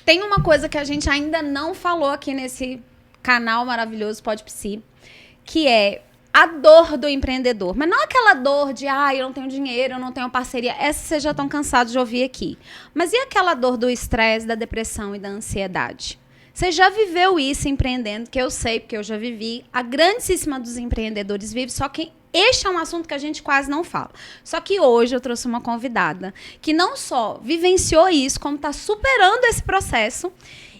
Tem uma coisa que a gente ainda não falou aqui nesse canal maravilhoso Pod Psi, que é a dor do empreendedor. Mas não aquela dor de, eu não tenho dinheiro, eu não tenho parceria. Essa vocês já estão cansados de ouvir aqui. Mas e aquela dor do estresse, da depressão e da ansiedade? Você já viveu isso empreendendo, que eu sei, porque eu já vivi. A grandíssima dos empreendedores vive, só que este é um assunto que a gente quase não fala. Só que hoje eu trouxe uma convidada que não só vivenciou isso, como está superando esse processo.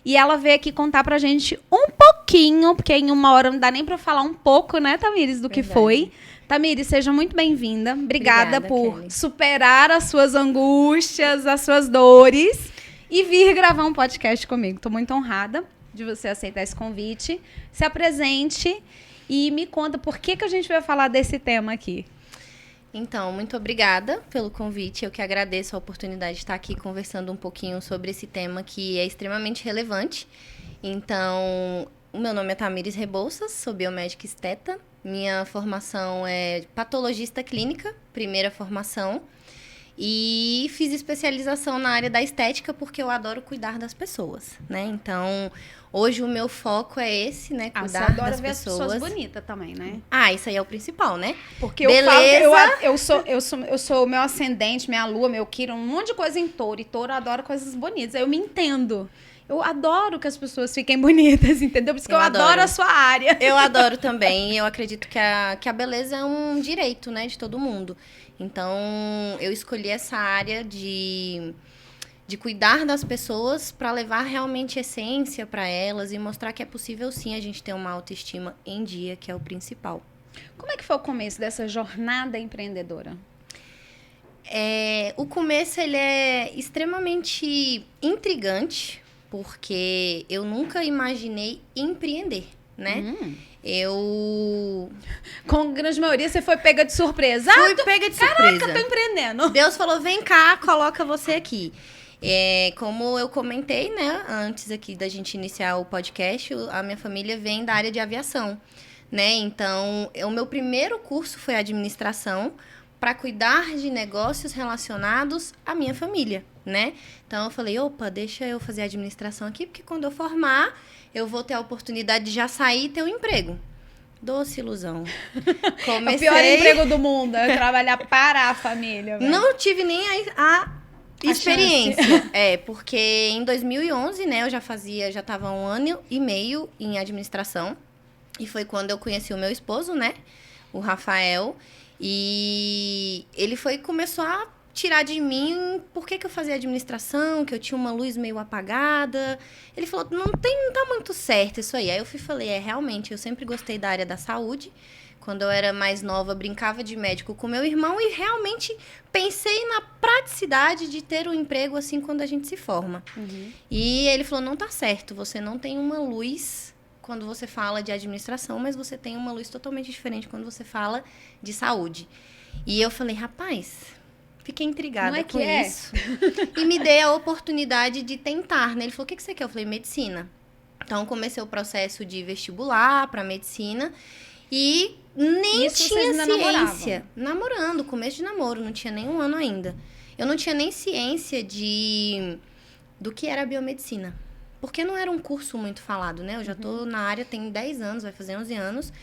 E ela veio aqui contar pra gente um pouquinho, porque em uma hora não dá nem pra falar um pouco, né, Tamires, do que foi. Tamires, seja muito bem-vinda. Obrigada por Kelly superar as suas angústias, as suas dores e vir gravar um podcast comigo. Tô muito honrada de você aceitar esse convite. Se apresente e me conta por que a gente vai falar desse tema aqui. Então, muito obrigada pelo convite. Eu que agradeço a oportunidade de estar aqui conversando um pouquinho sobre esse tema que é extremamente relevante. Então, o meu nome é Tamires Rebouças, sou biomédica esteta. Minha formação é patologista clínica, primeira formação. E fiz especialização na área da estética porque eu adoro cuidar das pessoas, né? Então, hoje o meu foco é esse, né? Cuidar das pessoas. Você adora ver as pessoas bonitas também, né? Isso aí é o principal, né? Porque eu sou meu ascendente, minha lua, meu Quirón, um monte de coisa em touro. E touro adora coisas bonitas. Eu me entendo. Eu adoro que as pessoas fiquem bonitas, entendeu? Por isso que eu adoro a sua área. Eu adoro também. Eu acredito que a beleza é um direito, né? De todo mundo. Então, eu escolhi essa área de cuidar das pessoas para levar realmente essência para elas e mostrar que é possível, sim, a gente ter uma autoestima em dia, que é o principal. Como é que foi o começo dessa jornada empreendedora? O começo, ele é extremamente intrigante, porque eu nunca imaginei empreender, né? Com a grande maioria, você foi pega de surpresa. Fui pega de surpresa. Caraca, tô empreendendo. Deus falou, vem cá, coloca você aqui. Como eu comentei, né, antes aqui da gente iniciar o podcast, a minha família vem da área de aviação, né? Então, o meu primeiro curso foi administração para cuidar de negócios relacionados à minha família, né? Então, eu falei, deixa eu fazer administração aqui, porque quando eu formar, eu vou ter a oportunidade de já sair e ter um emprego. Doce ilusão. Comecei... O pior emprego do mundo é trabalhar para a família. Véio. Não tive nem a experiência. Porque em 2011, né, eu já estava 1 ano e meio em administração. E foi quando eu conheci o meu esposo, né, o Rafael. E ele começou a tirar de mim por que eu fazia administração, que eu tinha uma luz meio apagada. Ele falou, não tá muito certo isso aí. Aí eu falei, realmente, eu sempre gostei da área da saúde. Quando eu era mais nova, brincava de médico com meu irmão e realmente pensei na praticidade de ter um emprego assim quando a gente se forma. E ele falou, não tá certo, você não tem uma luz quando você fala de administração, mas você tem uma luz totalmente diferente quando você fala de saúde. E eu falei, rapaz... Fiquei intrigada com isso. E me dei a oportunidade de tentar, né? Ele falou, o que você quer? Eu falei, medicina. Então, comecei o processo de vestibular para medicina. E nem isso tinha ciência. Namorando, começo de namoro. Não tinha nem 1 ano ainda. Eu não tinha nem ciência do que era biomedicina. Porque não era um curso muito falado, né? Eu já tô na área tem 10 anos, vai fazer 11 anos.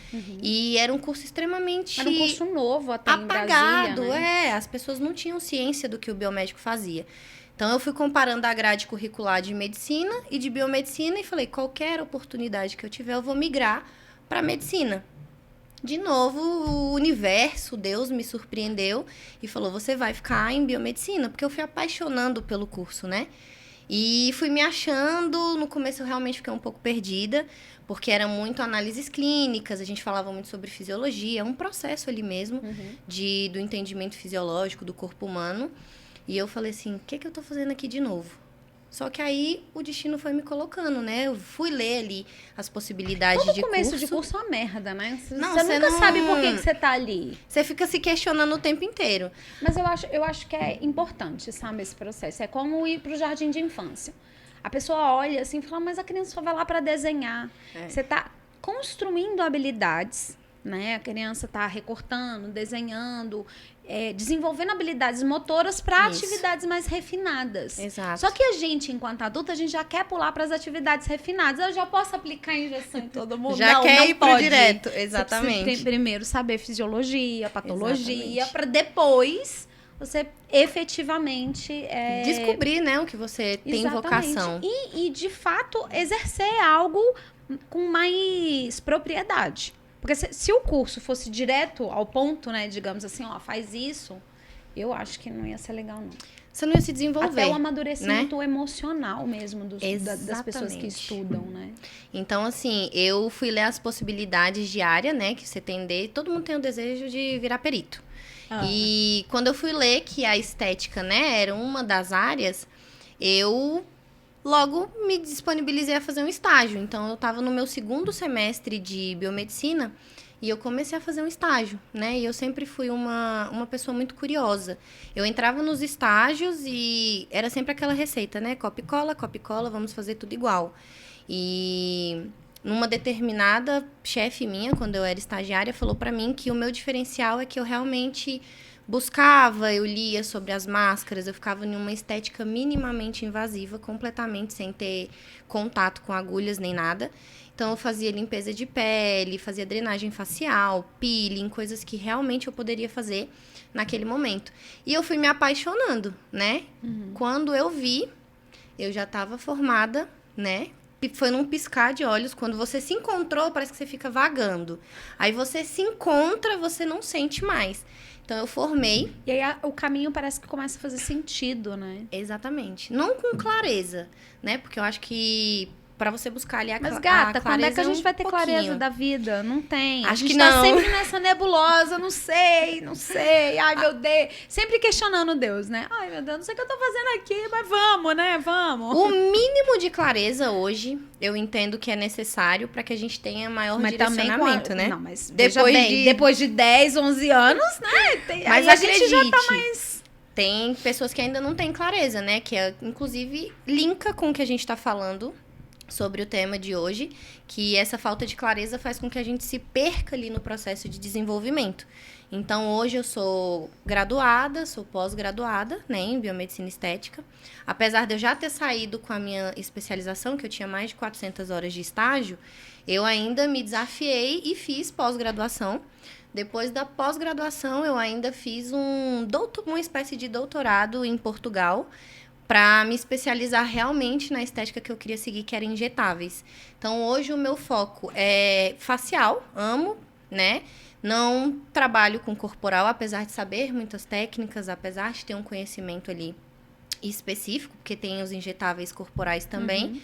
E era um curso extremamente... Era um curso novo até apagado, em Brasília, né? As pessoas não tinham ciência do que o biomédico fazia. Então, eu fui comparando a grade curricular de medicina e de biomedicina e falei, qualquer oportunidade que eu tiver, eu vou migrar para medicina. De novo, o universo, Deus me surpreendeu e falou, você vai ficar em biomedicina, porque eu fui apaixonando pelo curso, né? E fui me achando, no começo eu realmente fiquei um pouco perdida, porque era muito análises clínicas, a gente falava muito sobre fisiologia, um processo ali mesmo, do entendimento fisiológico do corpo humano. E eu falei assim, o que eu tô fazendo aqui de novo? Só que aí o destino foi me colocando, né? Eu fui ler ali as possibilidades de curso. Todo começo de curso é uma merda, né? Você nunca sabe por que você tá ali. Você fica se questionando o tempo inteiro. Mas eu acho que é importante, sabe, esse processo. É como ir pro jardim de infância. A pessoa olha assim e fala, mas a criança só vai lá para desenhar. Você tá construindo habilidades né? A criança está recortando, desenhando, desenvolvendo habilidades motoras para atividades mais refinadas. Exato. Só que a gente, enquanto adulta, a gente já quer pular para as atividades refinadas. Eu já posso aplicar injeção em todo mundo? Já quer ir pro pode. direto, Você exatamente. precisa primeiro saber fisiologia, patologia, para depois você efetivamente descobrir, né, o que você tem vocação. E, de fato, exercer algo com mais propriedade. Porque se o curso fosse direto ao ponto, né, digamos assim, ó, faz isso, eu acho que não ia ser legal, não. Você não ia se desenvolver. Até o amadurecimento, né, emocional mesmo das pessoas que estudam, né? Então, assim, eu fui ler as possibilidades de área, né, que você tem todo mundo tem o desejo de virar perito. E quando eu fui ler que a estética, né, era uma das áreas, eu logo me disponibilizei a fazer um estágio. Então, eu estava no meu 2º semestre de biomedicina e eu comecei a fazer um estágio, né? E eu sempre fui uma pessoa muito curiosa. Eu entrava nos estágios e era sempre aquela receita, né? Copia e cola, vamos fazer tudo igual. E numa determinada chefe minha, quando eu era estagiária, falou para mim que o meu diferencial é que eu realmente buscava, eu lia sobre as máscaras, eu ficava em uma estética minimamente invasiva, completamente sem ter contato com agulhas nem nada. Então, eu fazia limpeza de pele, fazia drenagem facial, peeling, coisas que realmente eu poderia fazer naquele momento. E eu fui me apaixonando, né? Quando eu vi, eu já estava formada, né? Foi num piscar de olhos. Quando você se encontrou, parece que você fica vagando. Aí você se encontra, você não sente mais. Então, eu formei. E aí, o caminho parece que começa a fazer sentido, né? Exatamente. Não com clareza, né? Porque eu acho que pra você buscar ali a clareza. Mas, gata, quando é que a gente vai ter clareza da vida? Não tem. Acho a gente que tá não. sempre nessa nebulosa, não sei. Ai, meu Deus. Sempre questionando Deus, né? Ai, meu Deus, não sei o que eu tô fazendo aqui, mas vamos, né? Vamos. O mínimo de clareza hoje, eu entendo que é necessário pra que a gente tenha maior direcionamento, né? Não, mas depois de 10, 11 anos, né? Mas aí a gente já tá mais... Tem pessoas que ainda não têm clareza, né? Que, inclusive, linka com o que a gente tá falando sobre o tema de hoje, que essa falta de clareza faz com que a gente se perca ali no processo de desenvolvimento. Então, hoje eu sou graduada, sou pós-graduada, né, em biomedicina estética. Apesar de eu já ter saído com a minha especialização, que eu tinha mais de 400 horas de estágio, eu ainda me desafiei e fiz pós-graduação. Depois da pós-graduação, eu ainda fiz uma espécie de doutorado em Portugal, para me especializar realmente na estética que eu queria seguir, que era injetáveis. Então, hoje o meu foco é facial, amo, né? Não trabalho com corporal, apesar de saber muitas técnicas, apesar de ter um conhecimento ali específico, porque tem os injetáveis corporais também.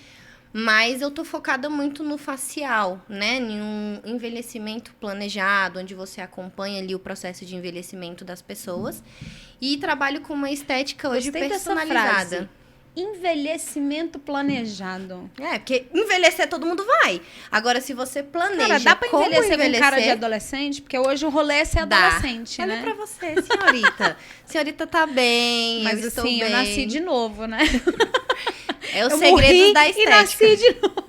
Mas eu tô focada muito no facial, né? Em um envelhecimento planejado, onde você acompanha ali o processo de envelhecimento das pessoas. E trabalho com uma estética hoje personalizada. Envelhecimento planejado. Porque envelhecer todo mundo vai. Agora, se você planeja. Cara, dá pra envelhecer com cara de adolescente? Porque hoje o rolê é ser adolescente, né? Olha pra você, senhorita. Senhorita tá bem. Mas eu assim, eu nasci de novo, né? É o segredo da estética. E nasci de novo.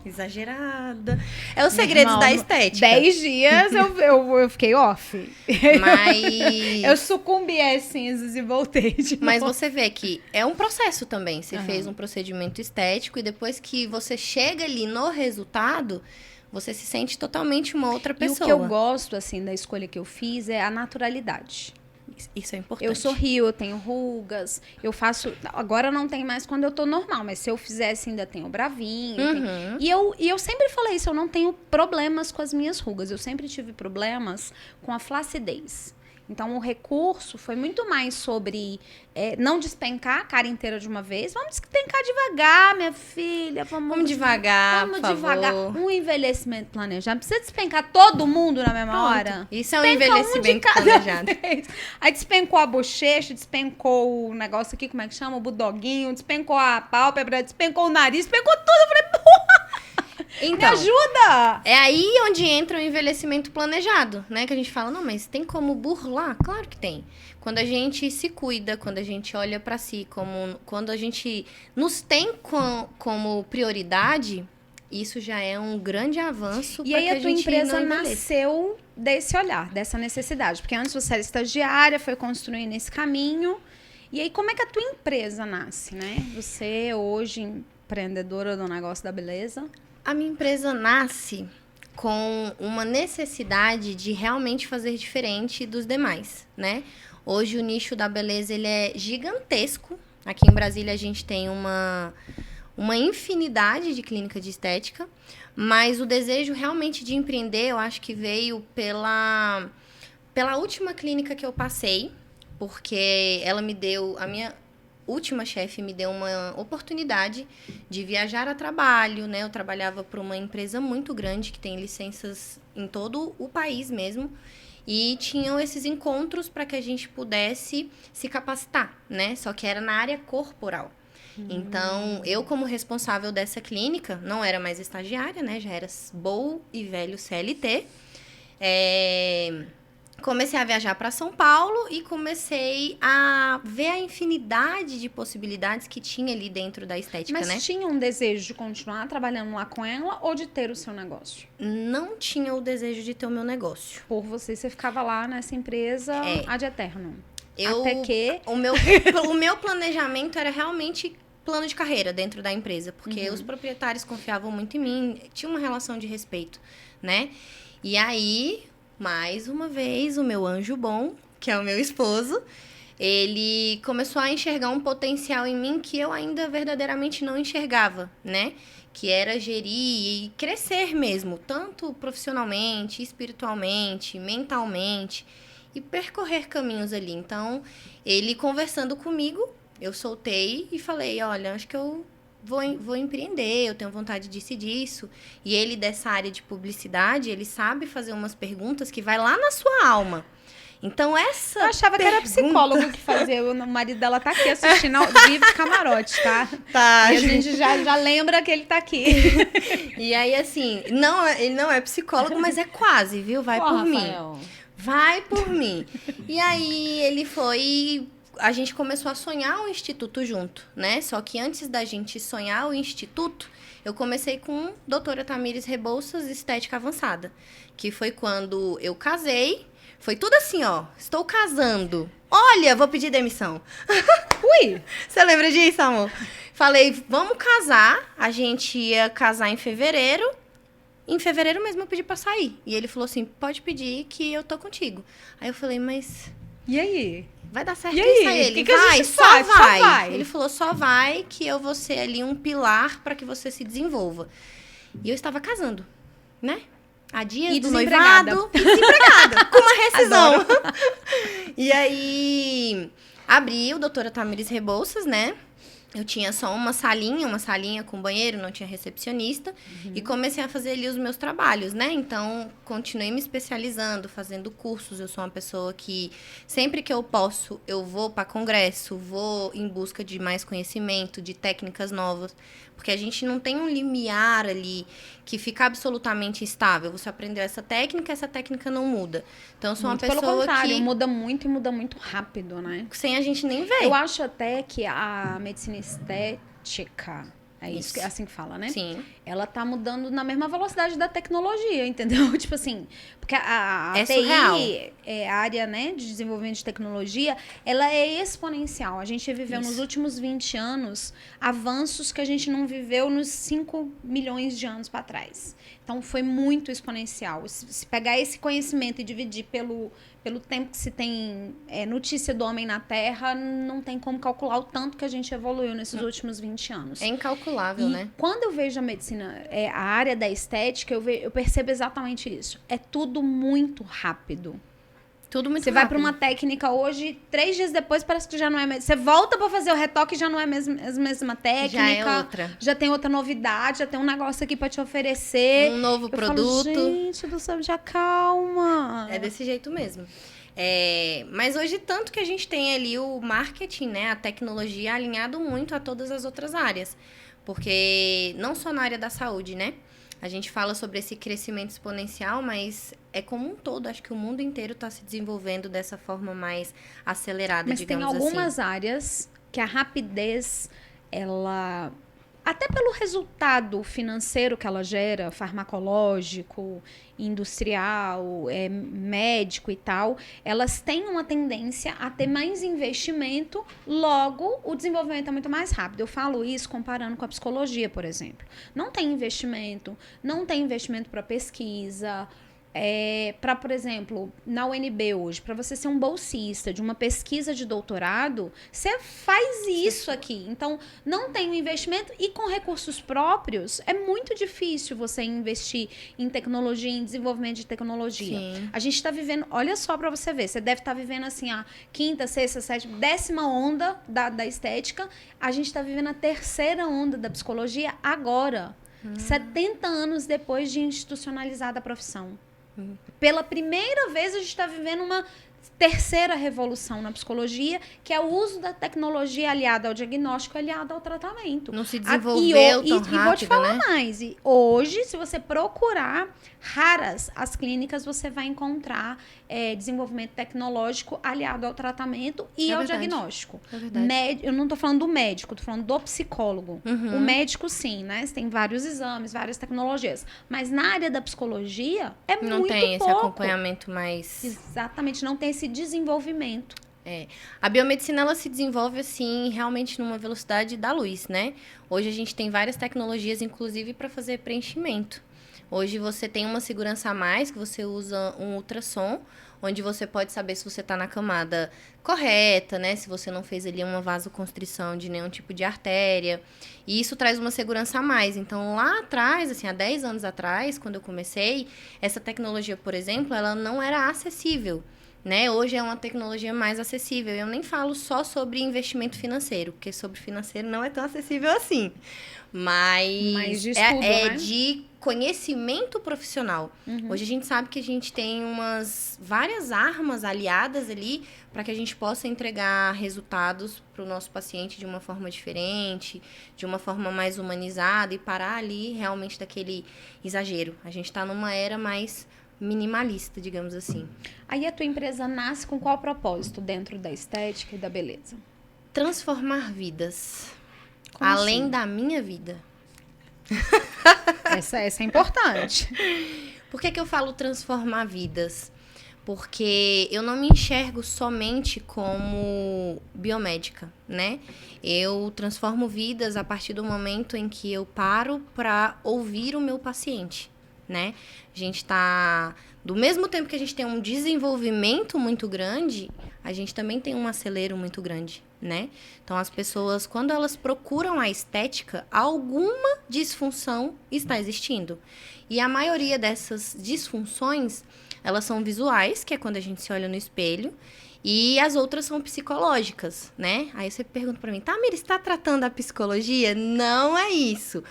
Exagerada. É o segredo da estética. 10 dias eu fiquei off. Mas... eu sucumbi às cinzas e voltei de novo. Mas você vê que é um processo também. Você fez um procedimento estético e depois que você chega ali no resultado, você se sente totalmente uma outra pessoa. E o que eu gosto, assim, da escolha que eu fiz é a naturalidade. Isso é importante. Eu sorrio, eu tenho rugas, eu faço... Agora não tem mais quando eu tô normal, mas se eu fizesse ainda tenho bravinho. E eu sempre falei isso, eu não tenho problemas com as minhas rugas. Eu sempre tive problemas com a flacidez. Então, o recurso foi muito mais sobre não despencar a cara inteira de uma vez. Vamos despencar devagar, minha filha. Vamos devagar, por devagar. favor. Um envelhecimento planejado. Não precisa despencar todo mundo na mesma hora. Isso é um envelhecimento planejado. Aí despencou a bochecha, despencou o negócio aqui, como é que chama? O budoguinho, despencou a pálpebra, despencou o nariz, despencou tudo. Eu falei, porra! Então, me ajuda! É aí onde entra o envelhecimento planejado, né? Que a gente fala, não, mas tem como burlar? Claro que tem. Quando a gente se cuida, quando a gente olha pra si, quando a gente nos tem como prioridade, Isso já é um grande avanço. E aí a tua empresa não nasceu desse olhar, dessa necessidade. Porque antes você era estagiária, foi construindo esse caminho. E aí como é que a tua empresa nasce, né? Você hoje empreendedora do negócio da beleza. A minha empresa nasce com uma necessidade de realmente fazer diferente dos demais, né? Hoje o nicho da beleza ele é gigantesco. Aqui em Brasília a gente tem uma infinidade de clínica de estética, mas o desejo realmente de empreender, eu acho que veio pela última clínica que eu passei, porque ela me deu, a minha última chefe me deu uma oportunidade de viajar a trabalho, né? Eu trabalhava para uma empresa muito grande que tem licenças em todo o país mesmo. E tinham esses encontros para que a gente pudesse se capacitar, né? Só que era na área corporal. Então, eu como responsável dessa clínica, não era mais estagiária, né? Já era bom e velho CLT. Comecei a viajar para São Paulo e comecei a ver a infinidade de possibilidades que tinha ali dentro da estética, né? Mas tinha um desejo de continuar trabalhando lá com ela ou de ter o seu negócio? Não tinha o desejo de ter o meu negócio. Por você ficava lá nessa empresa ad eterno. Até que... O meu planejamento era realmente plano de carreira dentro da empresa, porque os proprietários confiavam muito em mim, tinha uma relação de respeito, né? E aí, mais uma vez, o meu anjo bom, que é o meu esposo, ele começou a enxergar um potencial em mim que eu ainda verdadeiramente não enxergava, né? Que era gerir e crescer mesmo, tanto profissionalmente, espiritualmente, mentalmente, e percorrer caminhos ali. Então, ele conversando comigo, eu soltei e falei, olha, acho que eu vou empreender, eu tenho vontade disso e disso. E ele, dessa área de publicidade, ele sabe fazer umas perguntas que vai lá na sua alma. Então, essa Eu achava que era psicólogo que fazia. O marido dela tá aqui assistindo ao vivo camarote, tá? Tá. E a gente já lembra que ele tá aqui. E aí, assim, ele não é psicólogo, mas é quase, viu? Vai por mim. Vai por mim. E aí, ele foi... A gente começou a sonhar o instituto junto, né? Só que antes da gente sonhar o instituto, eu comecei com doutora Tamires Rebouças, Estética Avançada. Que foi quando eu casei. Foi tudo assim, ó. Estou casando. Olha, vou pedir demissão. Ui! Você lembra disso, amor? Falei, vamos casar. A gente ia casar em fevereiro. Em fevereiro mesmo eu pedi pra sair. E ele falou assim, pode pedir que eu tô contigo. Aí eu falei, mas... E aí? Vai dar certo E aí? isso aí. Ele, que a vai, gente só faz? vai. Só vai. Ele falou, só vai, que eu vou ser ali um pilar pra que você se desenvolva. E eu estava casando, né? Há dias E do desempregada. noivado. E desempregada. Com uma rescisão. E aí, abri o doutora Tamires Rebouças, né? Eu tinha só uma salinha com banheiro, não tinha recepcionista. E comecei a fazer ali os meus trabalhos, né? Então, continuei me especializando, fazendo cursos. Eu sou uma pessoa que, sempre que eu posso, eu vou para congresso, vou em busca de mais conhecimento, de técnicas novas. Porque a gente não tem um limiar ali que fica absolutamente estável. Você aprendeu essa técnica não muda. Então, eu sou Muito uma pessoa pelo contrário, que... muda muito e muda muito rápido, né? Sem a gente nem ver. Eu acho até que a medicina estética, é isso, assim que fala, né? Sim. Ela tá mudando na mesma velocidade da tecnologia, entendeu? Tipo assim, porque a É TI, surreal. a área, né, de desenvolvimento de tecnologia, ela é exponencial. A gente viveu nos últimos 20 anos avanços que a gente não viveu nos 5 milhões de anos para trás. Então, foi muito exponencial. Se pegar esse conhecimento e dividir pelo tempo que se tem notícia do homem na Terra, não tem como calcular o tanto que a gente evoluiu nesses últimos 20 anos. É incalculável, E né? quando eu vejo a medicina, a área da estética, eu percebo exatamente isso. É tudo muito rápido. Tudo muito Você vai para uma técnica hoje, 3 dias depois parece que já não é mais. Você volta para fazer o retoque e já não é a mesma técnica. Já é outra. Já tem outra novidade, já tem um negócio aqui para te oferecer. Um novo eu produto. Falo, gente do céu, já calma. É desse jeito mesmo. Mas hoje, tanto que a gente tem ali o marketing, né? A tecnologia alinhado muito a todas as outras áreas. Porque não só na área da saúde, né? A gente fala sobre esse crescimento exponencial, mas é como um todo. Acho que o mundo inteiro está se desenvolvendo dessa forma mais acelerada, Mas digamos tem assim. algumas áreas que a rapidez, ela até pelo resultado financeiro que ela gera, farmacológico, industrial, médico e tal, elas têm uma tendência a ter mais investimento, logo o desenvolvimento é muito mais rápido. Eu falo isso comparando com a psicologia, por exemplo. Não tem investimento para pesquisa. Para, por exemplo, na UNB hoje, para você ser um bolsista de uma pesquisa de doutorado, você faz isso aqui. Então, não tem um investimento e com recursos próprios, é muito difícil você investir em tecnologia, em desenvolvimento de tecnologia. Sim. A gente está vivendo, olha só para você ver, você deve estar vivendo assim a 5ª, 6ª, 7ª, 10ª onda da estética, a gente está vivendo a 3ª onda da psicologia agora, 70 anos depois de institucionalizada a profissão. Pela primeira vez, a gente está vivendo uma 3ª revolução na psicologia, que é o uso da tecnologia aliada ao diagnóstico, aliada ao tratamento. Não se desenvolveu tão rápido, e vou te falar né? mais. E hoje, se você procurar raras as clínicas, você vai encontrar desenvolvimento tecnológico aliado ao tratamento e ao diagnóstico. É verdade. Eu não estou falando do médico, estou falando do psicólogo. O médico, sim, né? Você tem vários exames, várias tecnologias. Mas na área da psicologia, muito pouco. Não tem esse acompanhamento mais... Exatamente, não tem esse desenvolvimento. A biomedicina, ela se desenvolve, assim, realmente numa velocidade da luz, né? Hoje a gente tem várias tecnologias, inclusive, para fazer preenchimento. Hoje você tem uma segurança a mais, que você usa um ultrassom, onde você pode saber se você está na camada correta, né? Se você não fez ali uma vasoconstrição de nenhum tipo de artéria. E isso traz uma segurança a mais. Então, lá atrás, assim, há 10 anos atrás, quando eu comecei, essa tecnologia, por exemplo, ela não era acessível, né? Hoje é uma tecnologia mais acessível. Eu nem falo só sobre investimento financeiro, porque sobre financeiro não é tão acessível assim. Mas de estudo, né? De conhecimento profissional. Hoje a gente sabe que a gente tem várias armas aliadas ali para que a gente possa entregar resultados para o nosso paciente de uma forma diferente, de uma forma mais humanizada e parar ali realmente daquele exagero. A gente está numa era mais minimalista, digamos assim. Aí a tua empresa nasce com qual propósito dentro da estética e da beleza? Transformar vidas. Como além assim? da minha vida. Essa é importante. Por que eu falo transformar vidas? Porque eu não me enxergo somente como biomédica, né? Eu transformo vidas a partir do momento em que eu paro para ouvir o meu paciente, né? A gente tá... Do mesmo tempo que a gente tem um desenvolvimento muito grande, a gente também tem um acelero muito grande, né? Então, as pessoas, quando elas procuram a estética, alguma disfunção está existindo. E a maioria dessas disfunções, elas são visuais, que é quando a gente se olha no espelho, e as outras são psicológicas, né? Aí você pergunta pra mim, Tamires, você está tratando a psicologia? Não é isso.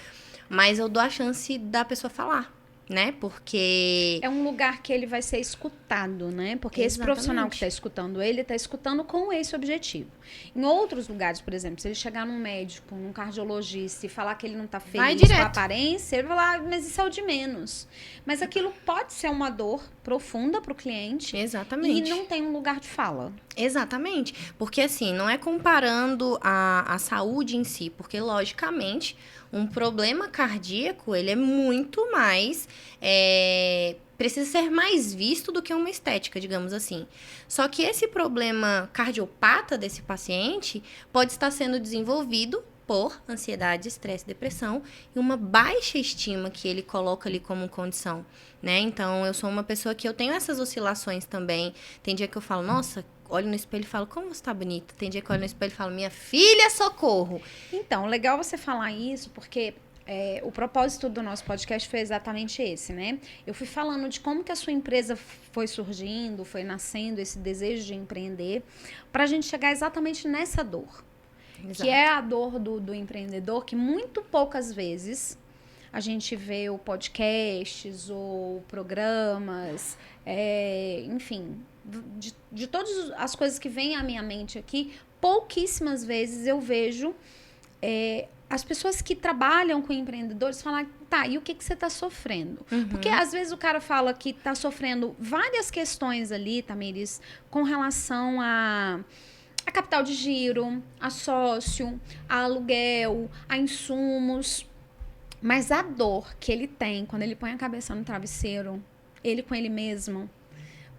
Mas eu dou a chance da pessoa falar, né? Porque... é um lugar que ele vai ser escutado, né? Porque esse profissional que está escutando ele, está escutando com esse objetivo. Em outros lugares, por exemplo, se ele chegar num médico, num cardiologista e falar que ele não está feliz com a aparência, ele vai falar, mas isso é o de menos. Mas aquilo pode ser uma dor profunda para o cliente. Exatamente. E não tem um lugar de fala. Exatamente. Porque, assim, não é comparando a saúde em si, porque, logicamente, um problema cardíaco, ele é muito mais... precisa ser mais visto do que uma estética, digamos assim. Só que esse problema cardiopata desse paciente pode estar sendo desenvolvido por ansiedade, estresse, depressão e uma baixa estima que ele coloca ali como condição, né? Então, eu sou uma pessoa que eu tenho essas oscilações também. Tem dia que eu falo, nossa, olho no espelho e falo, como você tá bonita? Tem dia que eu olho no espelho e falo, minha filha, socorro! Então, legal você falar isso, porque... o propósito do nosso podcast foi exatamente esse, né? Eu fui falando de como que a sua empresa foi surgindo, foi nascendo, esse desejo de empreender, para a gente chegar exatamente nessa dor. Exato. Que é a dor do empreendedor, que muito poucas vezes a gente vê ou podcasts ou programas, enfim, de todas as coisas que vêm à minha mente aqui, pouquíssimas vezes eu vejo... as pessoas que trabalham com empreendedores falam, tá, e o que você está sofrendo? Porque às vezes o cara fala que está sofrendo várias questões ali, Tamires, com relação a capital de giro, a sócio, a aluguel, a insumos. Mas a dor que ele tem quando ele põe a cabeça no travesseiro, ele com ele mesmo,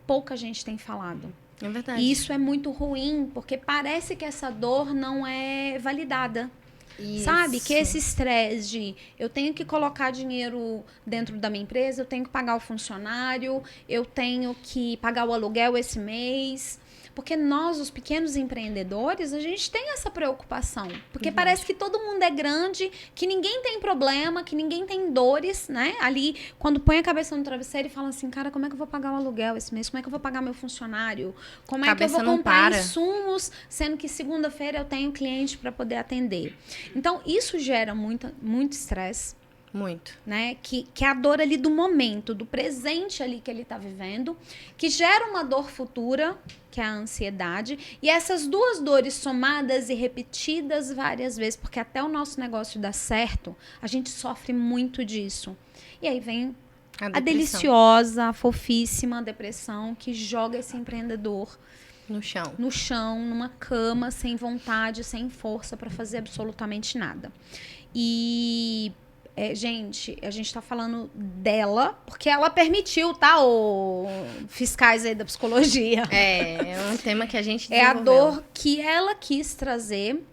pouca gente tem falado. É verdade. E isso é muito ruim, porque parece que essa dor não é validada. Isso. Sabe? Que esse estresse de eu tenho que colocar dinheiro dentro da minha empresa, eu tenho que pagar o funcionário, eu tenho que pagar o aluguel esse mês. Porque nós, os pequenos empreendedores, a gente tem essa preocupação. Porque parece que todo mundo é grande, que ninguém tem problema, que ninguém tem dores, né? Ali, quando põe a cabeça no travesseiro e fala assim, cara, como é que eu vou pagar o aluguel esse mês? Como é que eu vou pagar meu funcionário? Como é que eu vou comprar insumos, sendo que segunda-feira eu tenho cliente para poder atender? Então, isso gera muito estresse. Muito. Né? Que é a dor ali do momento, do presente ali que ele está vivendo, que gera uma dor futura, que é a ansiedade. E essas duas dores somadas e repetidas várias vezes, porque até o nosso negócio dar certo, a gente sofre muito disso. E aí vem a deliciosa, a fofíssima depressão que joga esse empreendedor no chão, numa cama, sem vontade, sem força para fazer absolutamente nada. E... gente, a gente tá falando dela, porque ela permitiu, tá? Os fiscais aí da psicologia. É um tema que a gente desenvolveu. É a dor que ela quis trazer,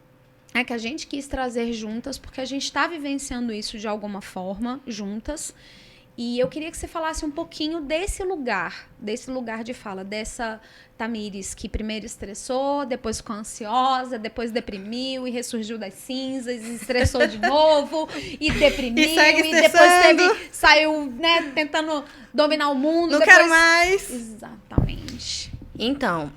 que a gente quis trazer juntas, porque a gente tá vivenciando isso de alguma forma, juntas. E eu queria que você falasse um pouquinho desse lugar de fala, dessa Tamires que primeiro estressou, depois ficou ansiosa, depois deprimiu e ressurgiu das cinzas, e estressou de novo e deprimiu e depois saiu, né, tentando dominar o mundo. Não quero mais. Exatamente. Então,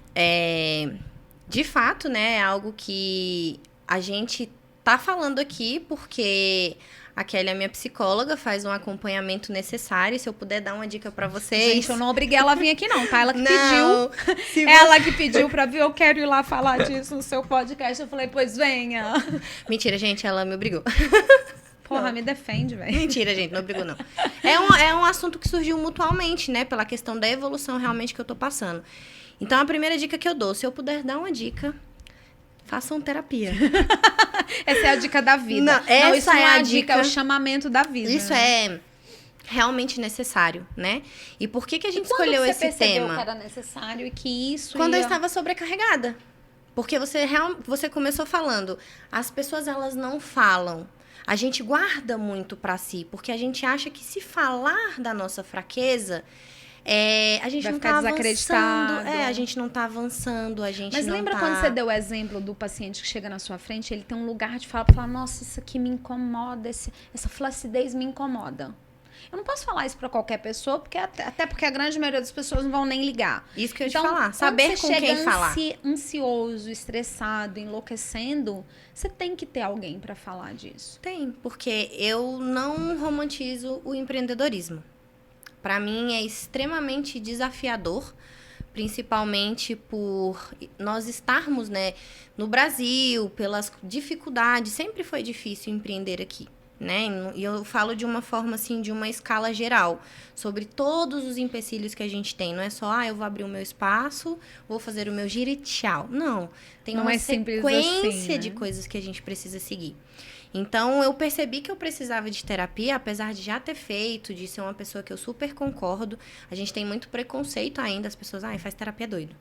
de fato, né, é algo que a gente tá falando aqui porque a Kelly é minha psicóloga, faz um acompanhamento necessário. Se eu puder dar uma dica pra vocês... Gente, eu não obriguei ela a vir aqui, não, tá? Ela que pediu. Ela que pediu pra vir. Eu quero ir lá falar disso no seu podcast. Eu falei, pois venha. Mentira, gente, ela me obrigou. Porra, não. Me defende, velho. Mentira, gente, não obrigou, não. É um assunto que surgiu mutualmente, né? Pela questão da evolução realmente que eu tô passando. Então, a primeira dica que eu dou, se eu puder dar uma dica... Façam terapia. Essa é a dica da vida. Não, isso não é a dica, é o chamamento da vida. Isso é realmente necessário, né? E por que a gente escolheu esse tema? Quando você percebeu que era necessário e que isso Quando eu estava sobrecarregada. Porque você começou falando, as pessoas elas não falam. A gente guarda muito para si, porque a gente acha que se falar da nossa fraqueza... a gente não tá avançando. A gente não tá avançando, a gente Mas não lembra tá... quando você deu o exemplo do paciente que chega na sua frente, ele tem um lugar de fala pra falar, nossa, isso aqui me incomoda, essa flacidez me incomoda. Eu não posso falar isso pra qualquer pessoa, porque até porque a grande maioria das pessoas não vão nem ligar. Isso que eu ia te falar, saber com quem falar. Quando você chega ansioso, estressado, enlouquecendo, você tem que ter alguém pra falar disso. Tem, porque eu não romantizo o empreendedorismo. Para mim é extremamente desafiador, principalmente por nós estarmos, né, no Brasil, pelas dificuldades. Sempre foi difícil empreender aqui, né? E eu falo de uma forma, assim, de uma escala geral, sobre todos os empecilhos que a gente tem. Não é só, eu vou abrir o meu espaço, vou fazer o meu giro e tchau. Não, tem uma sequência assim, né? de coisas que a gente precisa seguir. Então, eu percebi que eu precisava de terapia, apesar de já ter feito, de ser uma pessoa que eu super concordo. A gente tem muito preconceito ainda, as pessoas, faz terapia doido.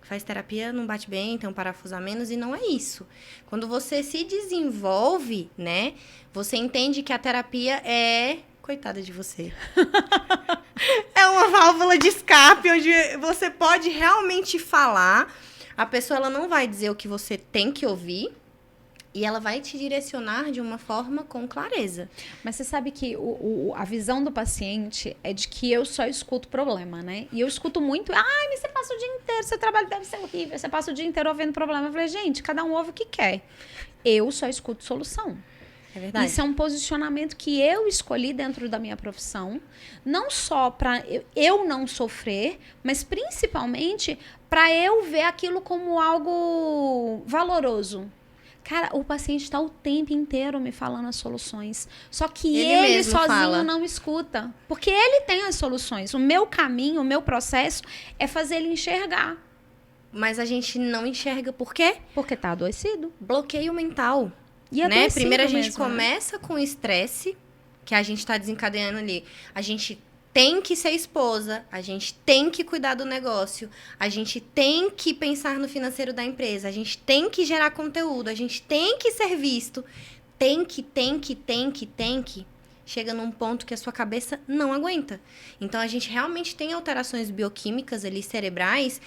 Faz terapia, não bate bem, tem um parafuso a menos, e não é isso. Quando você se desenvolve, né, você entende que a terapia é... Coitada de você. É uma válvula de escape, onde você pode realmente falar. A pessoa, ela não vai dizer o que você tem que ouvir, e ela vai te direcionar de uma forma com clareza. Mas você sabe que a visão do paciente é de que eu só escuto problema, né? E eu escuto muito, mas você passa o dia inteiro, seu trabalho deve ser horrível, você passa o dia inteiro ouvindo problema. Eu falei, gente, cada um ouve o que quer. Eu só escuto solução. É verdade. Isso é um posicionamento que eu escolhi dentro da minha profissão, não só para eu não sofrer, mas principalmente para eu ver aquilo como algo valoroso. Cara, o paciente está o tempo inteiro me falando as soluções. Só que ele sozinho não escuta. Porque ele tem as soluções. O meu caminho, o meu processo é fazer ele enxergar. mas a gente não enxerga. Por quê? Porque tá adoecido. Bloqueio mental. E é Né? Primeiro a gente mesmo, começa com o estresse, que a gente tá desencadeando ali. A gente tem que ser esposa, a gente tem que cuidar do negócio, a gente tem que pensar no financeiro da empresa, a gente tem que gerar conteúdo, a gente tem que ser visto. Tem que. Chega num ponto que a sua cabeça não aguenta. Então, a gente realmente tem alterações bioquímicas ali, cerebrais,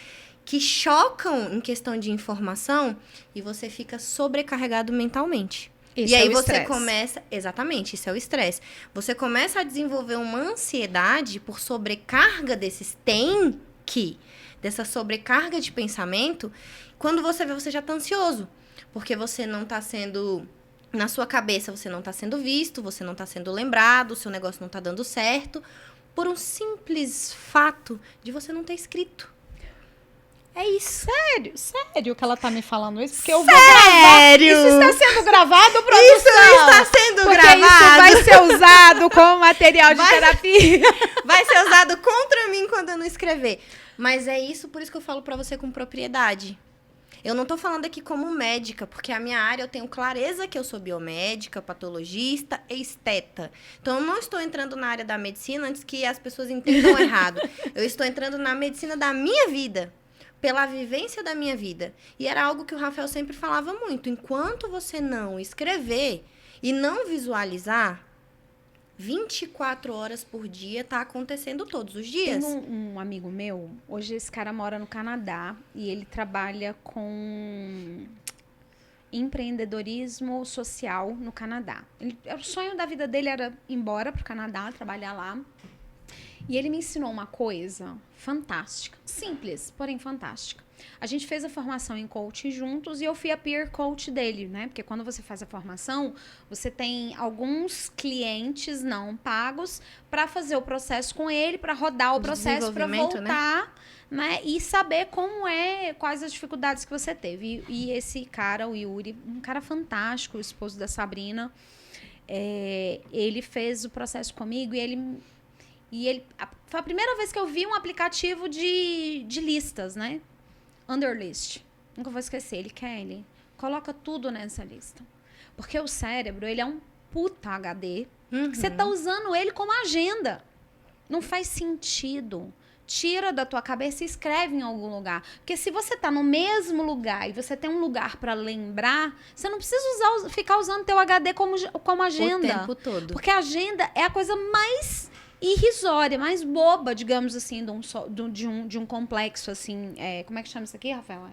que chocam em questão de informação e você fica sobrecarregado mentalmente. Isso e aí é o você estresse. começa... Exatamente, isso é o estresse. Você começa a desenvolver uma ansiedade por sobrecarga desses tem que, dessa sobrecarga de pensamento. Quando você vê, você já tá ansioso. Porque você não tá sendo... Na sua cabeça, você não tá sendo visto, você não tá sendo lembrado, o seu negócio não tá dando certo, por um simples fato de você não ter escrito. É isso. Sério que ela tá me falando isso? Porque eu vou gravar. Isso está sendo gravado, produção? Isso está sendo porque gravado. Isso vai ser usado como material de terapia. Vai ser usado contra mim quando eu não escrever. Mas é isso, por isso que eu falo pra você com propriedade. Eu não tô falando aqui como médica, porque a minha área eu tenho clareza que eu sou biomédica, patologista e esteta. Então, eu não estou entrando na área da medicina antes que as pessoas entendam errado. Eu estou entrando na medicina da minha vida, pela vivência da minha vida. E era algo que o Rafael sempre falava muito. Enquanto você não escrever e não visualizar, 24 horas por dia tá acontecendo todos os dias. Tem um amigo meu, hoje esse cara mora no Canadá e ele trabalha com empreendedorismo social no Canadá. O sonho da vida dele era ir embora pro Canadá, trabalhar lá. E ele me ensinou uma coisa fantástica, simples, porém fantástica. A gente fez a formação em coaching juntos e eu fui a peer coach dele, né? Porque quando você faz a formação, você tem alguns clientes não pagos para fazer o processo com ele, para rodar o processo, para voltar, né? E saber quais as dificuldades que você teve. E esse cara, o Yuri, um cara fantástico, o esposo da Sabrina, ele fez o processo comigo e ele foi a primeira vez que eu vi um aplicativo de listas, né? Underlist. Nunca vou esquecer. Kelly, coloca tudo nessa lista. Porque o cérebro, ele é um puta HD. Que você tá usando ele como agenda. Não faz sentido. Tira da tua cabeça e escreve em algum lugar. Porque se você tá no mesmo lugar e você tem um lugar para lembrar, você não precisa ficar usando teu HD como agenda. O tempo todo. Porque a agenda é a coisa mais irrisória, mais boba, digamos assim, de um complexo, assim, como é que chama isso aqui, Rafael?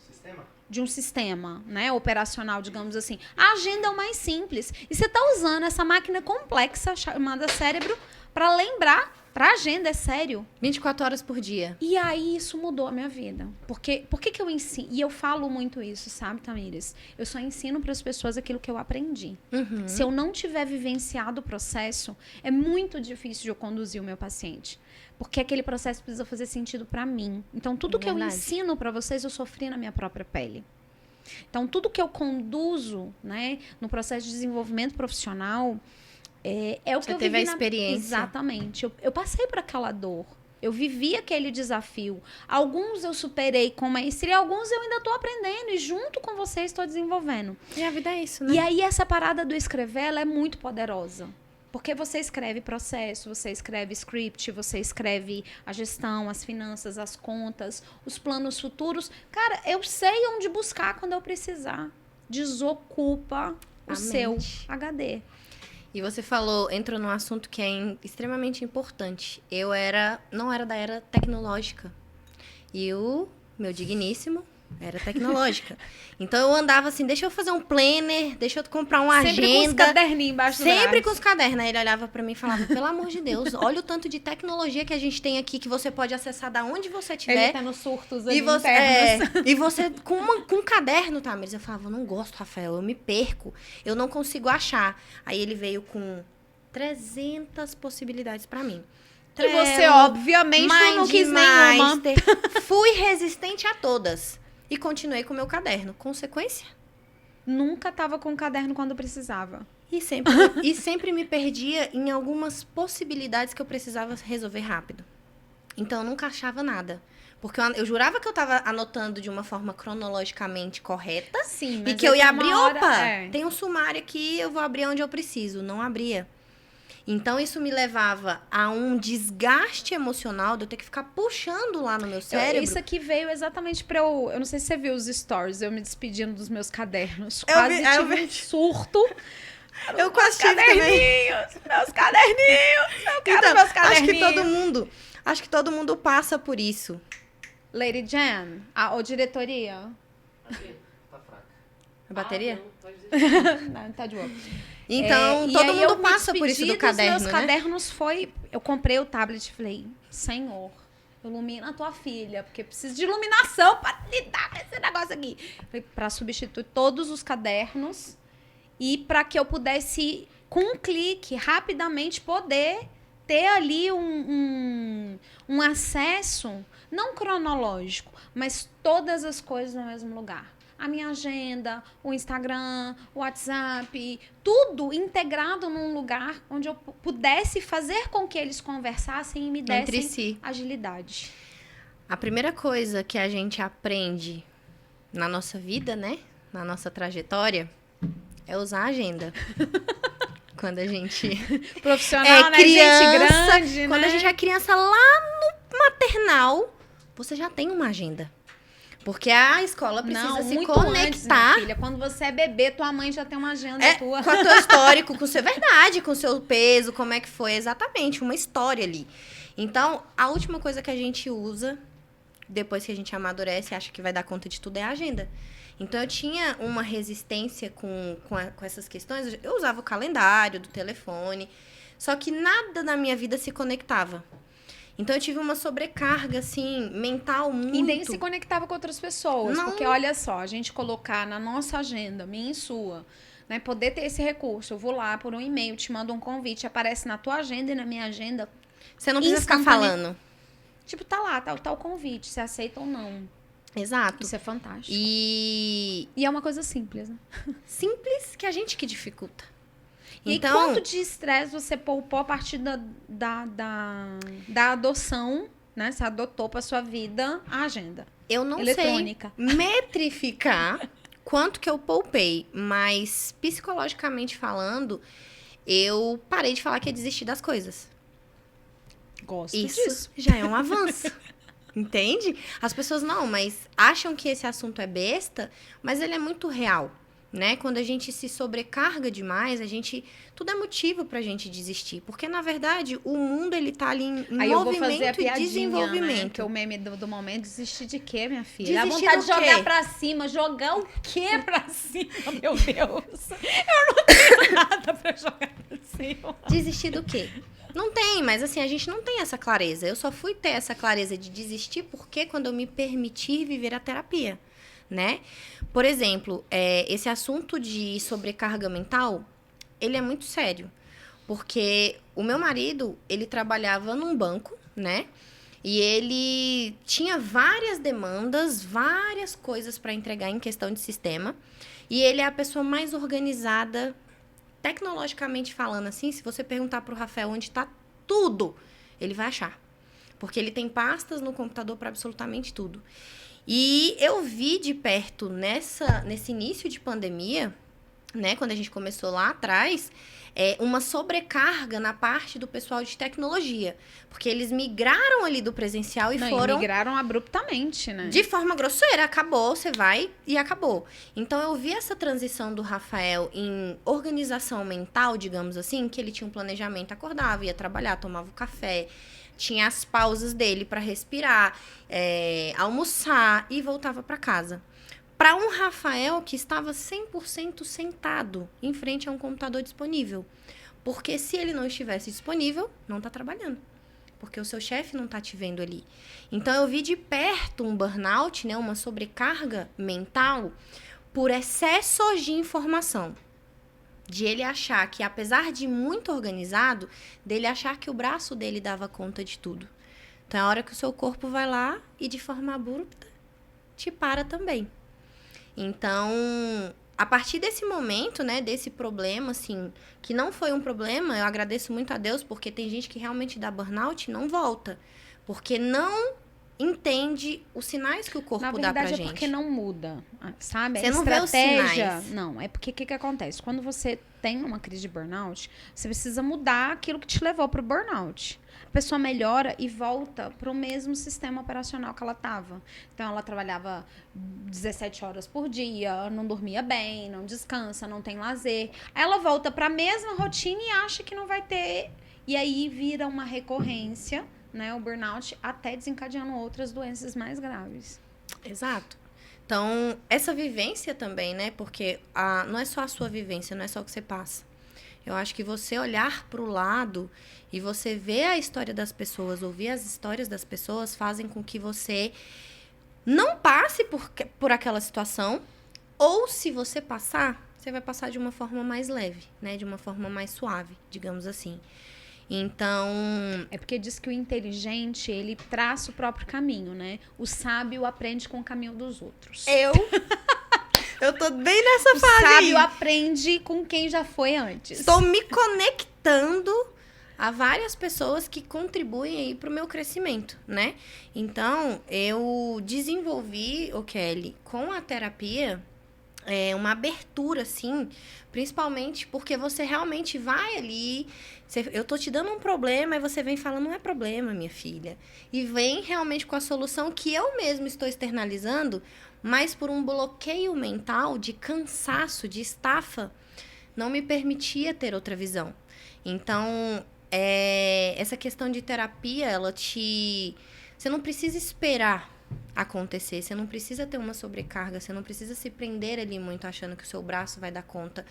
Sistema. De um sistema, né, operacional, digamos assim. A agenda é o mais simples. E você está usando essa máquina complexa chamada cérebro para lembrar. Pra agenda, é sério. 24 horas por dia. E aí, isso mudou a minha vida. Por que eu ensino? E eu falo muito isso, sabe, Tamires? Eu só ensino para as pessoas aquilo que eu aprendi. Se eu não tiver vivenciado o processo, é muito difícil de eu conduzir o meu paciente. Porque aquele processo precisa fazer sentido para mim. Então, tudo que eu ensino para vocês, eu sofri na minha própria pele. Então, tudo que eu conduzo, né, no processo de desenvolvimento profissional... É o que eu teve vivi a experiência. Exatamente. Eu passei por aquela dor. Eu vivi aquele desafio. Alguns eu superei com maestria, alguns eu ainda estou aprendendo. E junto com vocês estou desenvolvendo. E a vida é isso, né? E aí essa parada do escrever, ela é muito poderosa. Porque você escreve processo, você escreve script, você escreve a gestão, as finanças, as contas, os planos futuros. Cara, eu sei onde buscar quando eu precisar. Desocupa o seu HD. E você entrou num assunto que é extremamente importante. Eu não era da era tecnológica. E o meu digníssimo era tecnológica. Então, eu andava assim, deixa eu fazer um planner, deixa eu comprar uma agenda. Sempre com os caderninhos embaixo do braço. Sempre com os cadernos. Aí ele olhava pra mim e falava, pelo amor de Deus, olha o tanto de tecnologia que a gente tem aqui, que você pode acessar da onde você estiver. Ele tá nos surtos ali e você, com um caderno, tá? Mas eu falava, eu não gosto, Rafael, eu me perco. Eu não consigo achar. Aí ele veio com 300 possibilidades pra mim. E você, obviamente, não quis nenhuma. Fui resistente a todas. E continuei com o meu caderno. Consequência? Nunca tava com o caderno quando precisava. E sempre me perdia em algumas possibilidades que eu precisava resolver rápido. Então, eu nunca achava nada. Porque eu jurava que eu tava anotando de uma forma cronologicamente correta. Sim, E mas que eu ia tem abrir, uma hora- opa, é. tem um sumário aqui, eu vou abrir onde eu preciso. Não abria. Então, isso me levava a um desgaste emocional de eu ter que ficar puxando lá no meu cérebro. Isso aqui veio exatamente pra eu... Eu não sei se você viu os stories, eu me despedindo dos meus cadernos. Eu Quase vi- eu tive vi. um surto. Eu quase tive também. Meus caderninhos! Eu quero Então, meus acho caderninhos. que todo mundo passa por isso. Lady Jan, ou diretoria? Tá fraca. A bateria? Não, pode deixar. Não, tá de boa. Então, E todo aí eu mundo me passa por isso despedi do caderno, dos meus né? cadernos foi... Eu comprei o tablet e falei, Senhor, ilumina a tua filha, porque preciso de iluminação pra lidar com esse negócio aqui. Foi pra substituir todos os cadernos e pra que eu pudesse, com um clique, rapidamente poder ter ali um acesso, não cronológico, mas todas as coisas no mesmo lugar. A minha agenda, o Instagram, o WhatsApp, tudo integrado num lugar onde eu pudesse fazer com que eles conversassem e me Entre dessem si. agilidade. A primeira coisa que a gente aprende na nossa vida, né? Na nossa trajetória, é usar a agenda. Quando a gente Profissional, né? criança, Gente grande, quando né? a gente é criança lá no maternal, você já tem uma agenda. Porque a escola precisa Não, se muito antes, conectar. minha filha. Quando você é bebê, tua mãe já tem uma agenda tua. Com o teu histórico, com o seu verdade, com o seu peso, como é que foi exatamente, uma história ali. Então, a última coisa que a gente usa, depois que a gente amadurece e acha que vai dar conta de tudo, é a agenda. Então, eu tinha uma resistência com essas questões. Eu usava o calendário do telefone, só que nada na minha vida se conectava. Então, eu tive uma sobrecarga, assim, mental muito... E nem se conectava com outras pessoas. Não. Porque, olha só, a gente colocar na nossa agenda, minha e sua, né? Poder ter esse recurso. Eu vou lá por um e-mail, te mando um convite, aparece na tua agenda e na minha agenda. Você não precisa ficar instantâneo. falando. Tipo, tá lá, tá o convite, se aceita ou não. Exato. Isso é fantástico. E E é uma coisa simples, né? simples que a gente que dificulta. E Então, quanto de estresse você poupou a partir da adoção, né? Você adotou pra sua vida a agenda eu não eletrônica. sei metrificar quanto que eu poupei, mas psicologicamente falando, eu parei de falar que ia desistir das coisas. Gosto Isso disso. já é um avanço. Entende? As pessoas não, mas acham que esse assunto é besta, mas ele é muito real, né? Quando a gente se sobrecarga demais, tudo é motivo pra gente desistir, porque na verdade o mundo ele tá ali em Aí eu vou fazer a movimento e piadinha, né? desenvolvimento. Que o meme do momento, desistir de quê, minha filha? Desistir Dá vontade do de jogar quê? pra cima. Jogar o quê pra cima, meu Deus? Eu não tenho nada pra jogar pra cima. Desistir do quê? Não tem, mas assim, a gente não tem essa clareza. Eu só fui ter essa clareza de desistir porque quando eu me permitir viver a terapia, né? Por exemplo, esse assunto de sobrecarga mental, ele é muito sério. Porque o meu marido, ele trabalhava num banco, né? E ele tinha várias demandas, várias coisas para entregar em questão de sistema. E ele é a pessoa mais organizada, tecnologicamente falando assim. Se você perguntar pro Rafael onde tá tudo, ele vai achar. Porque ele tem pastas no computador para absolutamente tudo. E eu vi de perto nesse início de pandemia, né, quando a gente começou lá atrás, uma sobrecarga na parte do pessoal de tecnologia. Porque eles migraram ali do presencial e foram... migraram abruptamente, né? De forma grosseira, acabou, você vai e acabou. Então, eu vi essa transição do Rafael em organização mental, digamos assim, que ele tinha um planejamento, acordava, ia trabalhar, tomava um café, tinha as pausas dele para respirar, almoçar e voltava para casa. Para um Rafael que estava 100% sentado em frente a um computador disponível. Porque se ele não estivesse disponível, não está trabalhando. Porque o seu chefe não está te vendo ali. Então, eu vi de perto um burnout, né, uma sobrecarga mental por excesso de informação. De ele achar que, apesar de muito organizado, dele achar que o braço dele dava conta de tudo. Então, é a hora que o seu corpo vai lá e, de forma abrupta, te para também. Então, a partir desse momento, né, desse problema, assim, que não foi um problema, eu agradeço muito a Deus, porque tem gente que realmente dá burnout e não volta. Porque não entende os sinais que o corpo Na dá pra verdade, é gente. porque não muda, sabe? Você A não vê os estratégia... sinais. Não, é porque o que acontece? Quando você tem uma crise de burnout, você precisa mudar aquilo que te levou pro burnout. A pessoa melhora e volta pro mesmo sistema operacional que ela tava. Então, ela trabalhava 17 horas por dia, não dormia bem, não descansa, não tem lazer. Aí ela volta pra mesma rotina e acha que não vai ter... E aí vira uma recorrência, né, o burnout, até desencadeando outras doenças mais graves. Exato. Então, essa vivência também, né? Porque não é só a sua vivência, não é só o que você passa. Eu acho que você olhar para o lado e você ver a história das pessoas, ouvir as histórias das pessoas, fazem com que você não passe por aquela situação, ou se você passar, você vai passar de uma forma mais leve, né? De uma forma mais suave, digamos assim. Então, É porque diz que o inteligente, ele traça o próprio caminho, né? O sábio aprende com o caminho dos outros. eu tô bem nessa O fase sábio aí. aprende com quem já foi antes. Estou me conectando a várias pessoas que contribuem aí pro meu crescimento, né? Então, eu desenvolvi, Kelly, com a terapia, uma abertura, assim, principalmente porque você realmente vai ali, eu tô te dando um problema, e você vem falando, não é problema, minha filha. E vem realmente com a solução que eu mesmo estou externalizando, mas por um bloqueio mental de cansaço, de estafa, não me permitia ter outra visão. Então, essa questão de terapia, você não precisa esperar acontecer, você não precisa ter uma sobrecarga, você não precisa se prender ali muito achando que o seu braço vai dar conta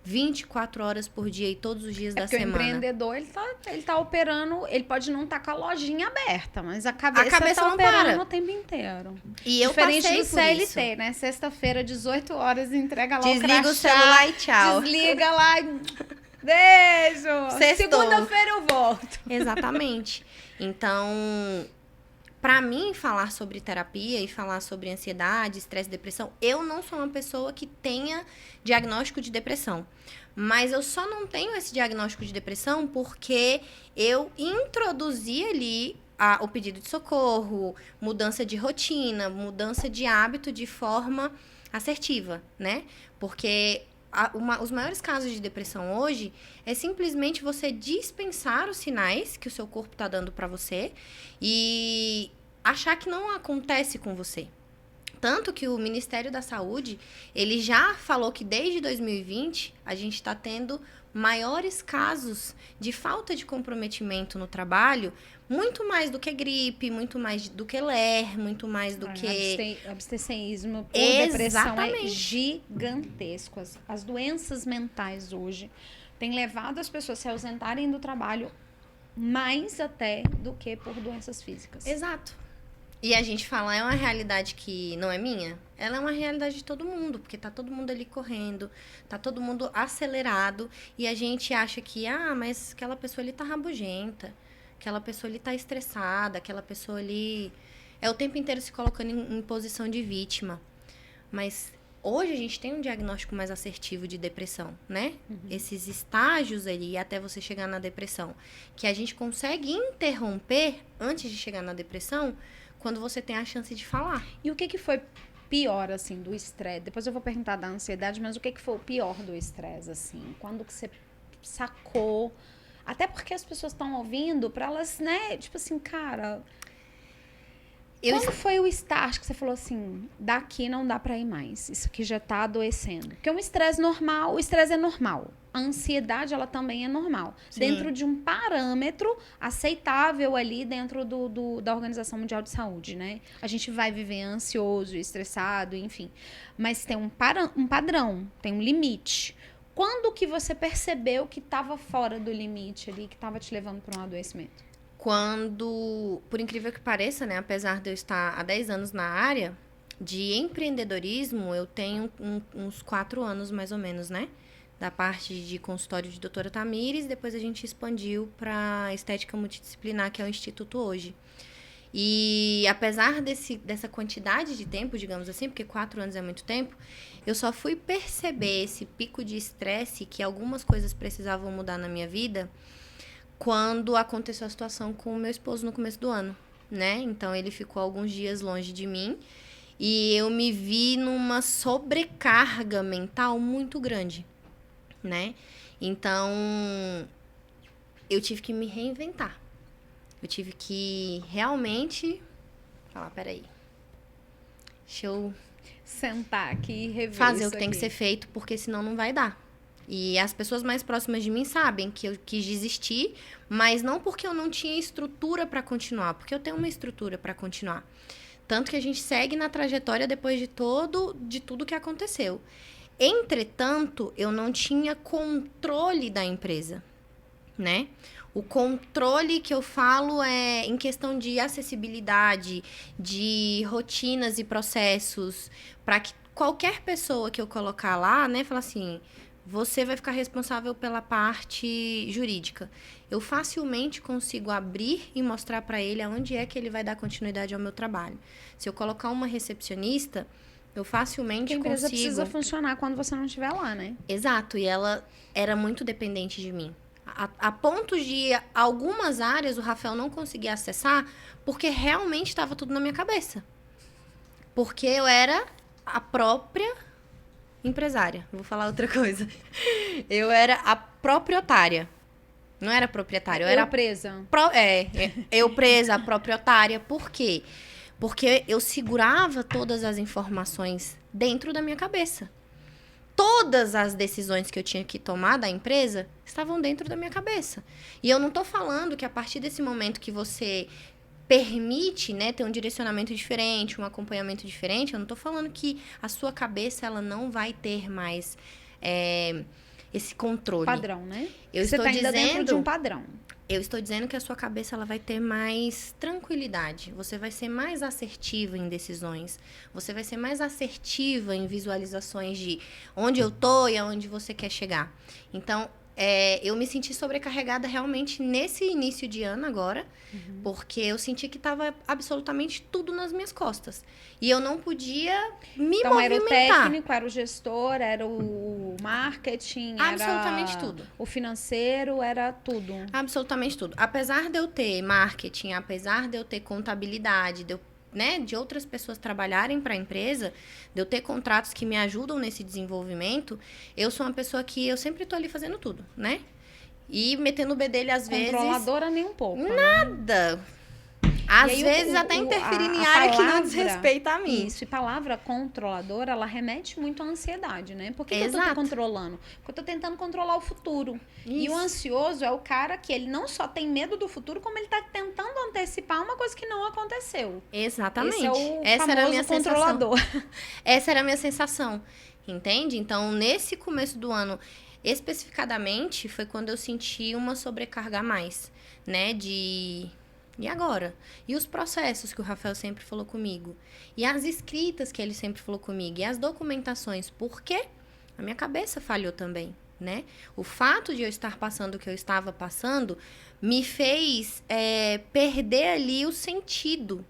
24 horas por dia e todos os dias da Porque semana. o empreendedor, ele tá operando, ele pode não estar com a lojinha aberta, mas a cabeça tá não operando para. o tempo inteiro. E eu Diferente passei do por CLT, isso. né? Sexta-feira, 18 horas, entrega lá Desliga o crachá, o celular e tchau. desliga lá e beijo. Sextou. Segunda-feira eu volto. Exatamente. Então, pra mim, falar sobre terapia e falar sobre ansiedade, estresse e depressão, eu não sou uma pessoa que tenha diagnóstico de depressão. Mas eu só não tenho esse diagnóstico de depressão porque eu introduzi ali o pedido de socorro, mudança de rotina, mudança de hábito de forma assertiva, né? Porque os maiores casos de depressão hoje é simplesmente você dispensar os sinais que o seu corpo está dando para você e achar que não acontece com você. Tanto que o Ministério da Saúde, ele já falou que desde 2020 a gente está tendo maiores casos de falta de comprometimento no trabalho, muito mais do que gripe, muito mais do que ler, muito mais do que... Abstencionismo por depressão é Exatamente. gigantesco. As doenças mentais hoje têm levado as pessoas a se ausentarem do trabalho mais até do que por doenças físicas. Exato. E a gente fala, é uma realidade que não é minha? Ela é uma realidade de todo mundo, porque tá todo mundo ali correndo, tá todo mundo acelerado, e a gente acha que, mas aquela pessoa ali tá rabugenta, aquela pessoa ali tá estressada, aquela pessoa ali é o tempo inteiro se colocando em posição de vítima. Mas hoje a gente tem um diagnóstico mais assertivo de depressão, né? Uhum. Esses estágios ali até você chegar na depressão, que a gente consegue interromper antes de chegar na depressão, quando você tem a chance de falar. E o que foi pior, assim, do estresse? Depois eu vou perguntar da ansiedade, mas o que foi o pior do estresse, assim? Quando que você sacou? Até porque as pessoas estão ouvindo pra elas, né? Tipo assim, cara... Quando foi o start que você falou assim, daqui não dá pra ir mais, isso aqui já tá adoecendo? Porque o estresse normal, o estresse é normal. A ansiedade, ela também é normal. Sim. Dentro de um parâmetro aceitável ali dentro da Organização Mundial de Saúde, né? A gente vai viver ansioso, estressado, enfim. Mas tem um padrão, tem um limite. Quando que você percebeu que estava fora do limite ali, que estava te levando para um adoecimento? Quando, por incrível que pareça, né, apesar de eu estar há 10 anos na área de empreendedorismo, eu tenho uns 4 anos mais ou menos, né? Da parte de consultório de doutora Tamires, depois a gente expandiu para estética multidisciplinar, que é o Instituto hoje. E apesar dessa quantidade de tempo, digamos assim, porque 4 anos é muito tempo, eu só fui perceber esse pico de estresse, que algumas coisas precisavam mudar na minha vida, quando aconteceu a situação com o meu esposo no começo do ano, né? Então, ele ficou alguns dias longe de mim. E eu me vi numa sobrecarga mental muito grande, né? Então, eu tive que me reinventar. Eu tive que realmente falar, peraí, deixa eu Sentar aqui e rever fazer isso o que tem que aqui. ser feito, porque senão não vai dar. E as pessoas mais próximas de mim sabem que eu quis desistir, mas não porque eu não tinha estrutura para continuar, porque eu tenho uma estrutura para continuar. Tanto que a gente segue na trajetória depois de tudo que aconteceu. Entretanto, eu não tinha controle da empresa, né? O controle que eu falo é em questão de acessibilidade, de rotinas e processos, para que qualquer pessoa que eu colocar lá, né, fala assim, você vai ficar responsável pela parte jurídica. Eu facilmente consigo abrir e mostrar para ele aonde é que ele vai dar continuidade ao meu trabalho. Se eu colocar uma recepcionista, eu facilmente Porque a empresa consigo... precisa funcionar quando você não estiver lá, né? Exato, e ela era muito dependente de mim. A ponto de algumas áreas o Rafael não conseguia acessar porque realmente estava tudo na minha cabeça. Porque eu era a própria empresária. Vou falar outra coisa. Eu era a proprietária. Não era proprietária, eu era presa. eu presa, a proprietária. Por quê? Porque eu segurava todas as informações dentro da minha cabeça. Todas as decisões que eu tinha que tomar da empresa estavam dentro da minha cabeça. E eu não estou falando que a partir desse momento que você permite, né, ter um direcionamento diferente, um acompanhamento diferente, eu não estou falando que a sua cabeça ela não vai ter mais esse controle. Padrão, né? Eu você estou tá ainda dentro de dizendo- um padrão. Eu estou dizendo que a sua cabeça ela vai ter mais tranquilidade. Você vai ser mais assertiva em decisões. Você vai ser mais assertiva em visualizações de onde eu tô e aonde você quer chegar. Então, eu me senti sobrecarregada realmente nesse início de ano agora, porque eu senti que estava absolutamente tudo nas minhas costas. E eu não podia me Então, era o movimentar. técnico, era o gestor, era o marketing, Absolutamente era tudo. o financeiro, era tudo. Absolutamente tudo. Apesar de eu ter marketing, apesar de eu ter contabilidade, de outras pessoas trabalharem para a empresa, de eu ter contratos que me ajudam nesse desenvolvimento, eu sou uma pessoa que eu sempre tô ali fazendo tudo, né? E metendo o bedelho às vezes. Controladora nem um pouco. Né? Nada. Às aí vezes até interferindo em área que não diz respeito a mim. Isso, e palavra controladora, ela remete muito à ansiedade, né? Por que eu tô Exato. controlando? Porque eu tô tentando controlar o futuro. E o Isso. ansioso é o cara que ele não só tem medo do futuro, como ele tá tentando antecipar uma coisa que não aconteceu. Exatamente. Esse é o Essa era a minha famoso sensação. controlador. Essa era a minha sensação, entende? Então, nesse começo do ano, especificadamente, foi quando eu senti uma sobrecarga a mais, né? E agora? E os processos que o Rafael sempre falou comigo? E as escritas que ele sempre falou comigo? E as documentações? Porque a minha cabeça falhou também, né? O fato de eu estar passando o que eu estava passando me fez perder ali o sentido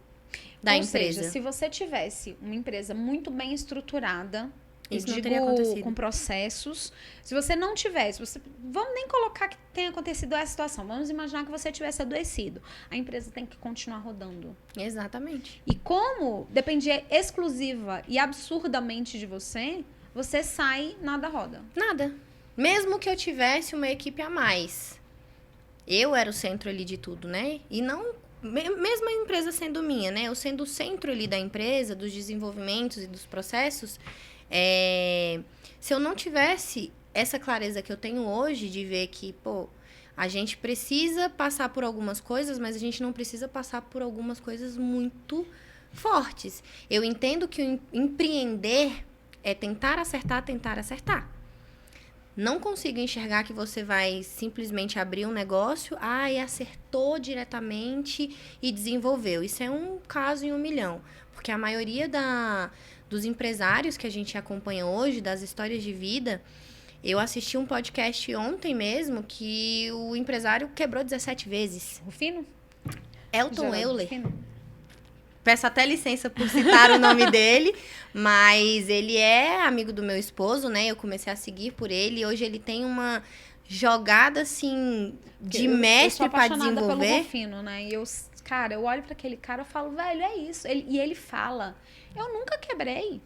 da Ou empresa. seja, se você tivesse uma empresa muito bem estruturada, Isso eu não teria digo acontecido. com processos, se você não tivesse, vamos nem colocar que tenha acontecido essa situação, vamos imaginar que você tivesse adoecido. A empresa tem que continuar rodando. Exatamente. E como dependia exclusiva e absurdamente de você, você sai, nada roda. Nada. Mesmo que eu tivesse uma equipe a mais, eu era o centro ali de tudo, né? E não... Mesmo a empresa sendo minha, né? Eu sendo o centro ali da empresa, dos desenvolvimentos e dos processos, se eu não tivesse essa clareza que eu tenho hoje de ver que, pô, a gente precisa passar por algumas coisas, mas a gente não precisa passar por algumas coisas muito fortes. Eu entendo que o empreender é tentar acertar. Não consigo enxergar que você vai simplesmente abrir um negócio, e acertou diretamente e desenvolveu. Isso é um caso em 1 milhão. Porque a maioria dos empresários que a gente acompanha hoje, das histórias de vida, eu assisti um podcast ontem mesmo que o empresário quebrou 17 vezes. Rufino? Elton Geraldo Euler. Rufino? Peço até licença por citar o nome dele, mas ele é amigo do meu esposo, né? Eu comecei a seguir por ele e hoje ele tem uma jogada, assim, de mestre para Eu sou apaixonada pelo desenvolver. Rufino, né? E eu Cara, eu olho para aquele cara e falo, velho, é isso. E ele fala, eu nunca quebrei.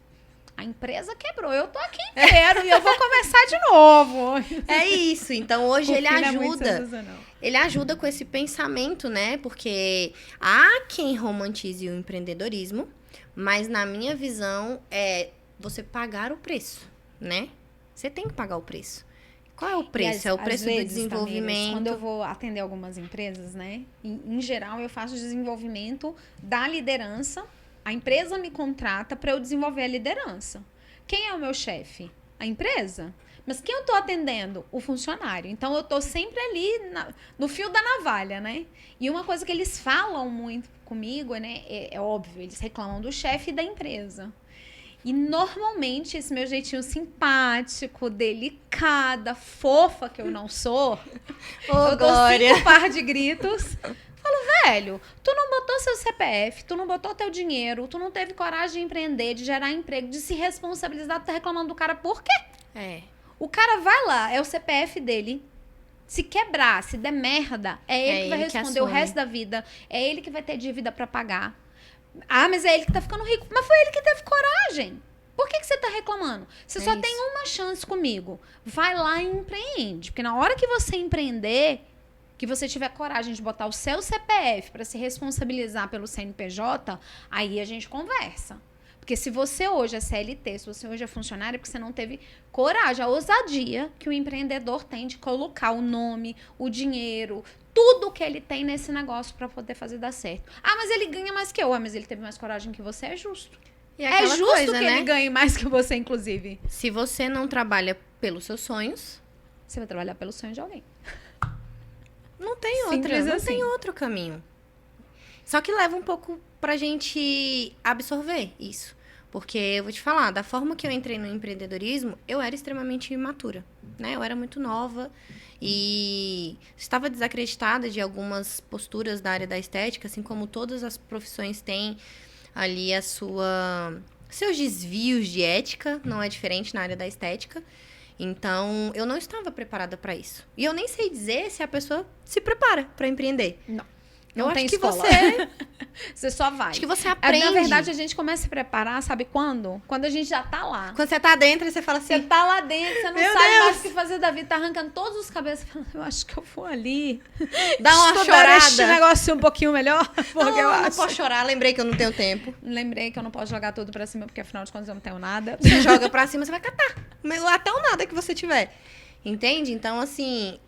A empresa quebrou, eu tô aqui inteiro e eu vou começar de novo. É isso. Então, hoje ele É muito ajuda. sensacional. Ele ajuda com esse pensamento, né? Porque há quem romantize o empreendedorismo, mas na minha visão é você pagar o preço, né? Você tem que pagar o preço. Qual é o preço? É o preço do desenvolvimento. Tamires, quando eu vou atender algumas empresas, né? Em geral, eu faço desenvolvimento da liderança. A empresa me contrata para eu desenvolver a liderança. Quem é o meu chefe? A empresa. Mas quem eu tô atendendo? O funcionário. Então, eu tô sempre ali no fio da navalha, né? E uma coisa que eles falam muito comigo, né? É óbvio, eles reclamam do chefe e da empresa. E, normalmente, esse meu jeitinho simpático, delicada, fofa que eu não sou, eu dou 5 par de gritos. Falo, velho, tu não botou seu CPF, tu não botou teu dinheiro, tu não teve coragem de empreender, de gerar emprego, de se responsabilizar, tu tá reclamando do cara por quê? É. O cara vai lá, é o CPF dele. Se quebrar, se der merda, é ele que vai responder o resto da vida. É ele que vai ter dívida pra pagar. Ah, mas é ele que tá ficando rico. Mas foi ele que teve coragem. Por que você tá reclamando? Você só tem uma chance comigo. Vai lá e empreende. Porque na hora que você empreender, que você tiver coragem de botar o seu CPF pra se responsabilizar pelo CNPJ, aí a gente conversa. Porque se você hoje é CLT, se você hoje é funcionário, é porque você não teve coragem, a ousadia que o empreendedor tem de colocar o nome, o dinheiro, tudo que ele tem nesse negócio para poder fazer dar certo. Ah, mas ele ganha mais que eu. Ah, mas ele teve mais coragem que você, é justo. É justo coisa, que ele ganhe mais que você, inclusive. Se você não trabalha pelos seus sonhos, você vai trabalhar pelo sonho de alguém. Não tem outra, não tem outro caminho. Só que leva um pouco pra gente absorver isso. Porque eu vou te falar, da forma que eu entrei no empreendedorismo, eu era extremamente imatura, né? Eu era muito nova e estava desacreditada de algumas posturas da área da estética, assim como todas as profissões têm ali seus desvios de ética, não é diferente na área da estética. Então, eu não estava preparada para isso. E eu nem sei dizer se a pessoa se prepara para empreender. Não. Eu não acho tem que escola. você só vai. Acho que você aprende. Na verdade, a gente começa a se preparar, sabe quando? Quando a gente já tá lá. Quando você tá dentro, você fala assim... Você tá lá dentro, você não sabe mais o que fazer da vida, tá arrancando todos os cabelos. Eu acho que eu vou ali. Dá uma chorada. Este negócio um pouquinho melhor. Porque eu não posso chorar, lembrei que eu não tenho tempo. Lembrei que eu não posso jogar tudo pra cima, porque afinal de contas eu não tenho nada. Você joga pra cima, você vai catar. Até o nada que você tiver. Entende? Então, assim,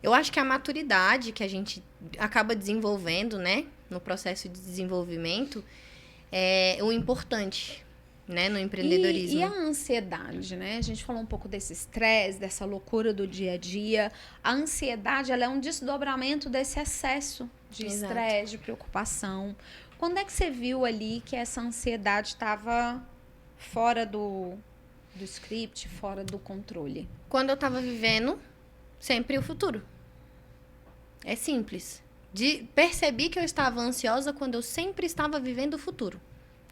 eu acho que a maturidade que a gente acaba desenvolvendo, né? No processo de desenvolvimento, é o importante, né? No empreendedorismo. E a ansiedade, né? A gente falou um pouco desse estresse, dessa loucura do dia a dia. A ansiedade, ela é um desdobramento desse excesso de estresse, de preocupação. Quando é que você viu ali que essa ansiedade estava fora do script, fora do controle? Quando eu estava vivendo sempre o futuro. É simples. Percebi que eu estava ansiosa quando eu sempre estava vivendo o futuro.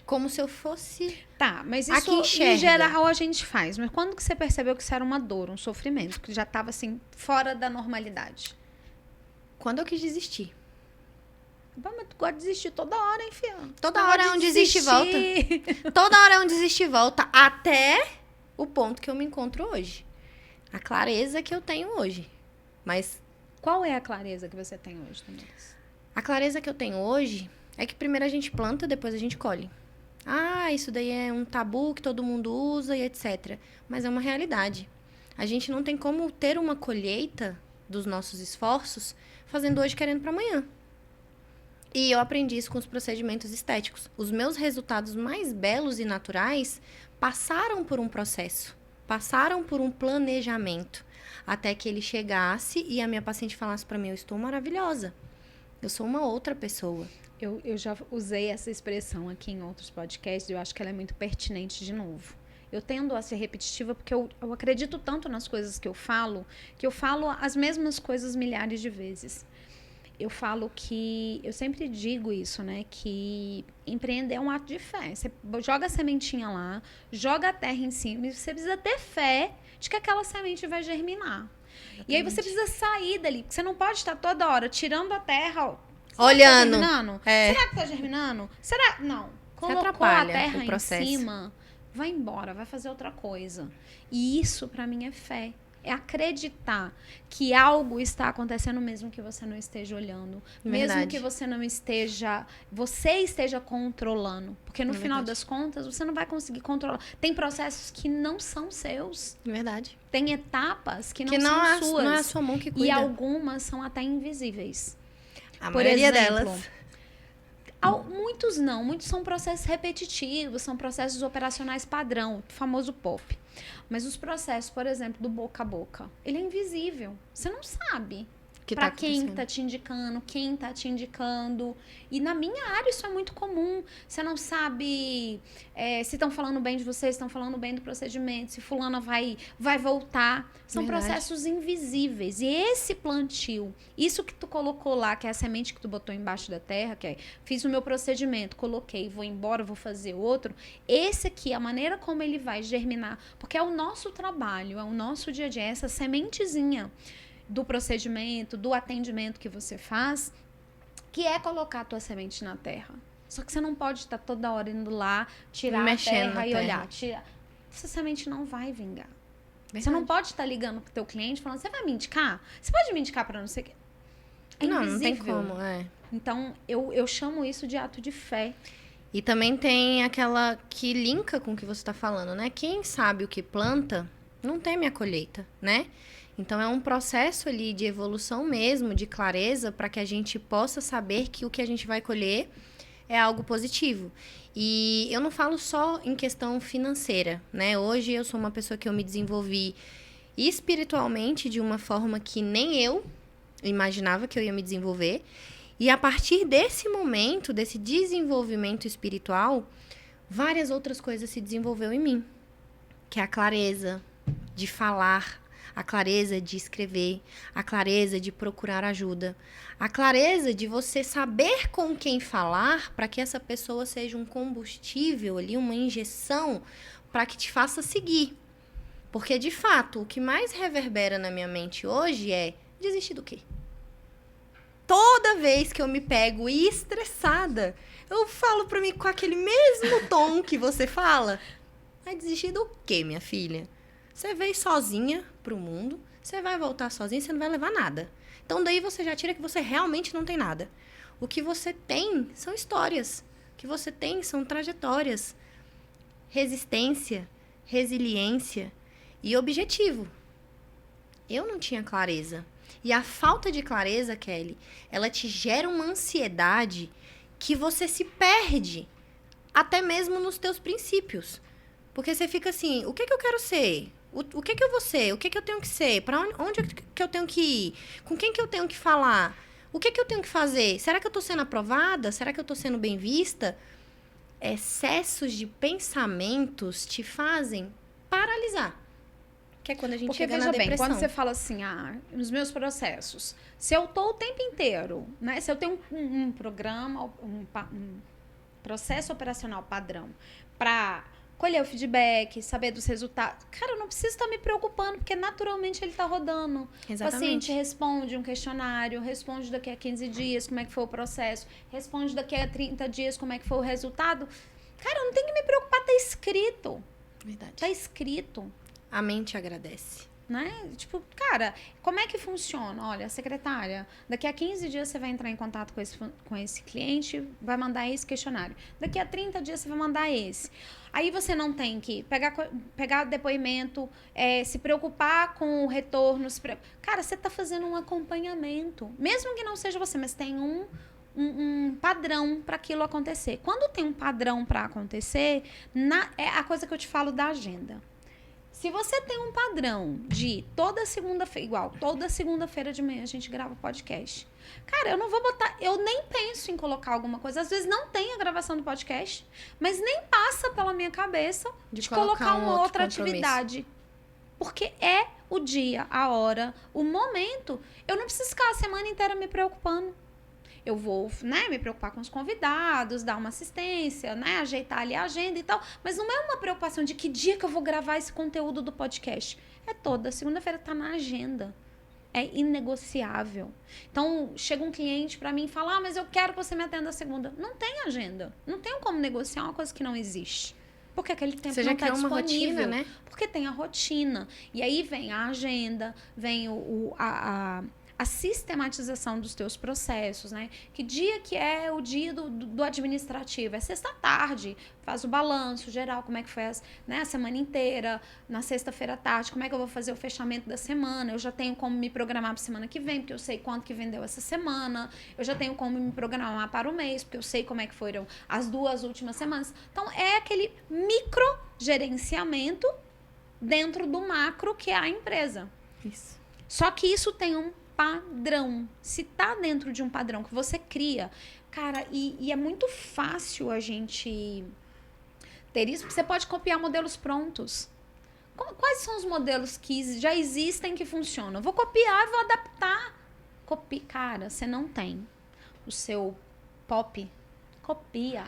Como se eu fosse... Tá, mas isso em geral a gente faz. Mas quando que você percebeu que isso era uma dor, um sofrimento? Que já estava assim, fora da normalidade? Quando eu quis desistir. Mas tu gosta de desistir toda hora, hein, filha? Toda hora é um desiste e volta. Toda hora é um desiste e volta. Até o ponto que eu me encontro hoje. A clareza que eu tenho hoje. Mas... Qual é a clareza que você tem hoje, Tamires? A clareza que eu tenho hoje é que primeiro a gente planta, depois a gente colhe. Ah, isso daí é um tabu que todo mundo usa e etc. Mas é uma realidade. A gente não tem como ter uma colheita dos nossos esforços fazendo hoje querendo para amanhã. E eu aprendi isso com os procedimentos estéticos. Os meus resultados mais belos e naturais passaram por um processo, passaram por um planejamento. Até que ele chegasse e a minha paciente falasse para mim, eu estou maravilhosa. Eu sou uma outra pessoa. Eu já usei essa expressão aqui em outros podcasts e eu acho que ela é muito pertinente de novo. Eu tendo a ser repetitiva porque eu acredito tanto nas coisas que eu falo as mesmas coisas milhares de vezes. Eu falo que... Eu sempre digo isso, né? Que empreender é um ato de fé. Você joga a sementinha lá, joga a terra em cima e você precisa ter fé de que aquela semente vai germinar. Exatamente. E aí você precisa sair dali. Porque você não pode estar toda hora tirando a terra, ó, Olhando. Tá germinando? Será que tá germinando? Será? Não. Colocou a atrapalha terra o em processo. cima, vai embora, vai fazer outra coisa. E isso, pra mim, é fé. É acreditar que algo está acontecendo mesmo que você não esteja olhando. Mesmo Verdade. que você não esteja... Você esteja controlando. Porque no final Verdade. das contas, você não vai conseguir controlar. Tem processos que não são seus. Verdade. Tem etapas que não Que não são é, suas. não é a sua mão que cuida. E algumas são até invisíveis. A Por maioria exemplo, delas. Muitos não. Muitos são processos repetitivos, são processos operacionais padrão, o famoso POP. Mas os processos, por exemplo, do boca a boca, ele é invisível. Você não sabe Que pra tá quem acontecendo. tá te indicando, quem tá te indicando. E na minha área isso é muito comum. Você não sabe se estão falando bem de você, se estão falando bem do procedimento, se fulana vai voltar. São Verdade. processos invisíveis. E esse plantio, isso que tu colocou lá, que é a semente que tu botou embaixo da terra, que é, fiz o meu procedimento, coloquei, vou embora, vou fazer outro. Esse aqui, a maneira como ele vai germinar, porque é o nosso trabalho, é o nosso dia a dia, é essa sementezinha do procedimento, do atendimento que você faz, que é colocar a tua semente na terra. Só que você não pode estar toda hora indo lá, tirar Mexendo a terra na e terra. olhar. Essa semente não vai vingar. Você Verdade. não pode estar ligando pro teu cliente falando, você vai me indicar? Você pode me indicar para não sei o quê? É Não tem invisível. como, Então, eu chamo isso de ato de fé. E também tem aquela que linka com o que você está falando, né? Quem sabe o que planta, não teme a colheita, né? Então, é um processo ali de evolução mesmo, de clareza, para que a gente possa saber que o que a gente vai colher é algo positivo. E eu não falo só em questão financeira, né? Hoje eu sou uma pessoa que eu me desenvolvi espiritualmente de uma forma que nem eu imaginava que eu ia me desenvolver. E a partir desse momento, desse desenvolvimento espiritual, várias outras coisas se desenvolveu em mim. Que é a clareza de falar, a clareza de escrever, a clareza de procurar ajuda, a clareza de você saber com quem falar para que essa pessoa seja um combustível ali, uma injeção para que te faça seguir. Porque, de fato, o que mais reverbera na minha mente hoje é desistir do quê? Toda vez que eu me pego estressada, eu falo pra mim com aquele mesmo tom que você fala. Vai desistir do quê, minha filha? Você veio sozinha pro mundo, você vai voltar sozinha, você não vai levar nada. Então daí você já tira que você realmente não tem nada. O que você tem são histórias. O que você tem são trajetórias. Resistência, resiliência e objetivo. Eu não tinha clareza. E a falta de clareza, Kelly, ela te gera uma ansiedade que você se perde até mesmo nos teus princípios. Porque você fica assim, o que eu quero ser? O que eu vou ser? O que eu tenho que ser? Para onde que eu tenho que ir? Com quem que eu tenho que falar? O que eu tenho que fazer? Será que eu estou sendo aprovada? Será que eu estou sendo bem vista? Excessos de pensamentos te fazem paralisar. Que é quando a gente Porque, chega na veja bem, depressão. quando você fala assim, nos meus processos, se eu tô o tempo inteiro, né? Se eu tenho um programa, um processo operacional padrão para colher o feedback, saber dos resultados, cara, eu não preciso estar me preocupando, porque naturalmente ele tá rodando. Exatamente. O paciente responde um questionário, responde daqui a 15 dias como é que foi o processo, responde daqui a 30 dias como é que foi o resultado. Cara, eu não tenho que me preocupar, tá escrito. Verdade. Tá escrito. A mente agradece. Né? Tipo, cara, como é que funciona? Olha, secretária, daqui a 15 dias você vai entrar em contato com esse cliente, vai mandar esse questionário. Daqui a 30 dias você vai mandar esse. Aí você não tem que pegar depoimento, se preocupar com o retorno. Cara, você tá fazendo um acompanhamento. Mesmo que não seja você, mas tem um padrão para aquilo acontecer. Quando tem um padrão para acontecer, é a coisa que eu te falo da agenda. Se você tem um padrão de toda segunda-feira de manhã a gente grava podcast. Cara, eu não vou botar, eu nem penso em colocar alguma coisa. Às vezes não tem a gravação do podcast, mas nem passa pela minha cabeça de colocar uma outra atividade. Porque é o dia, a hora, o momento. Eu não preciso ficar a semana inteira me preocupando. Eu vou, né, me preocupar com os convidados, dar uma assistência, né, ajeitar ali a agenda e tal. Mas não é uma preocupação de que dia que eu vou gravar esse conteúdo do podcast. É toda segunda-feira, tá na agenda. é inegociável. Então, chega um cliente para mim e fala, mas eu quero que você me atenda a segunda. Não tem agenda. Não tem como negociar uma coisa que não existe. Porque aquele tempo Você já não está criou uma disponível. rotina, né? Porque tem a rotina. E aí vem a agenda, vem a sistematização dos teus processos, né? Que dia que é o dia do administrativo? É sexta-tarde, faz o balanço geral, como é que foi a semana inteira, na sexta-feira à tarde, como é que eu vou fazer o fechamento da semana, eu já tenho como me programar para a semana que vem, porque eu sei quanto que vendeu essa semana, eu já tenho como me programar para o mês, porque eu sei como é que foram as 2 últimas semanas. Então, é aquele micro gerenciamento dentro do macro que é a empresa. Isso. Só que isso tem um padrão. Se tá dentro de um padrão que você cria, cara, e é muito fácil a gente ter isso, porque você pode copiar modelos prontos. Quais são os modelos que já existem que funcionam? Eu vou copiar e vou adaptar. Cara, você não tem o seu pop, copia.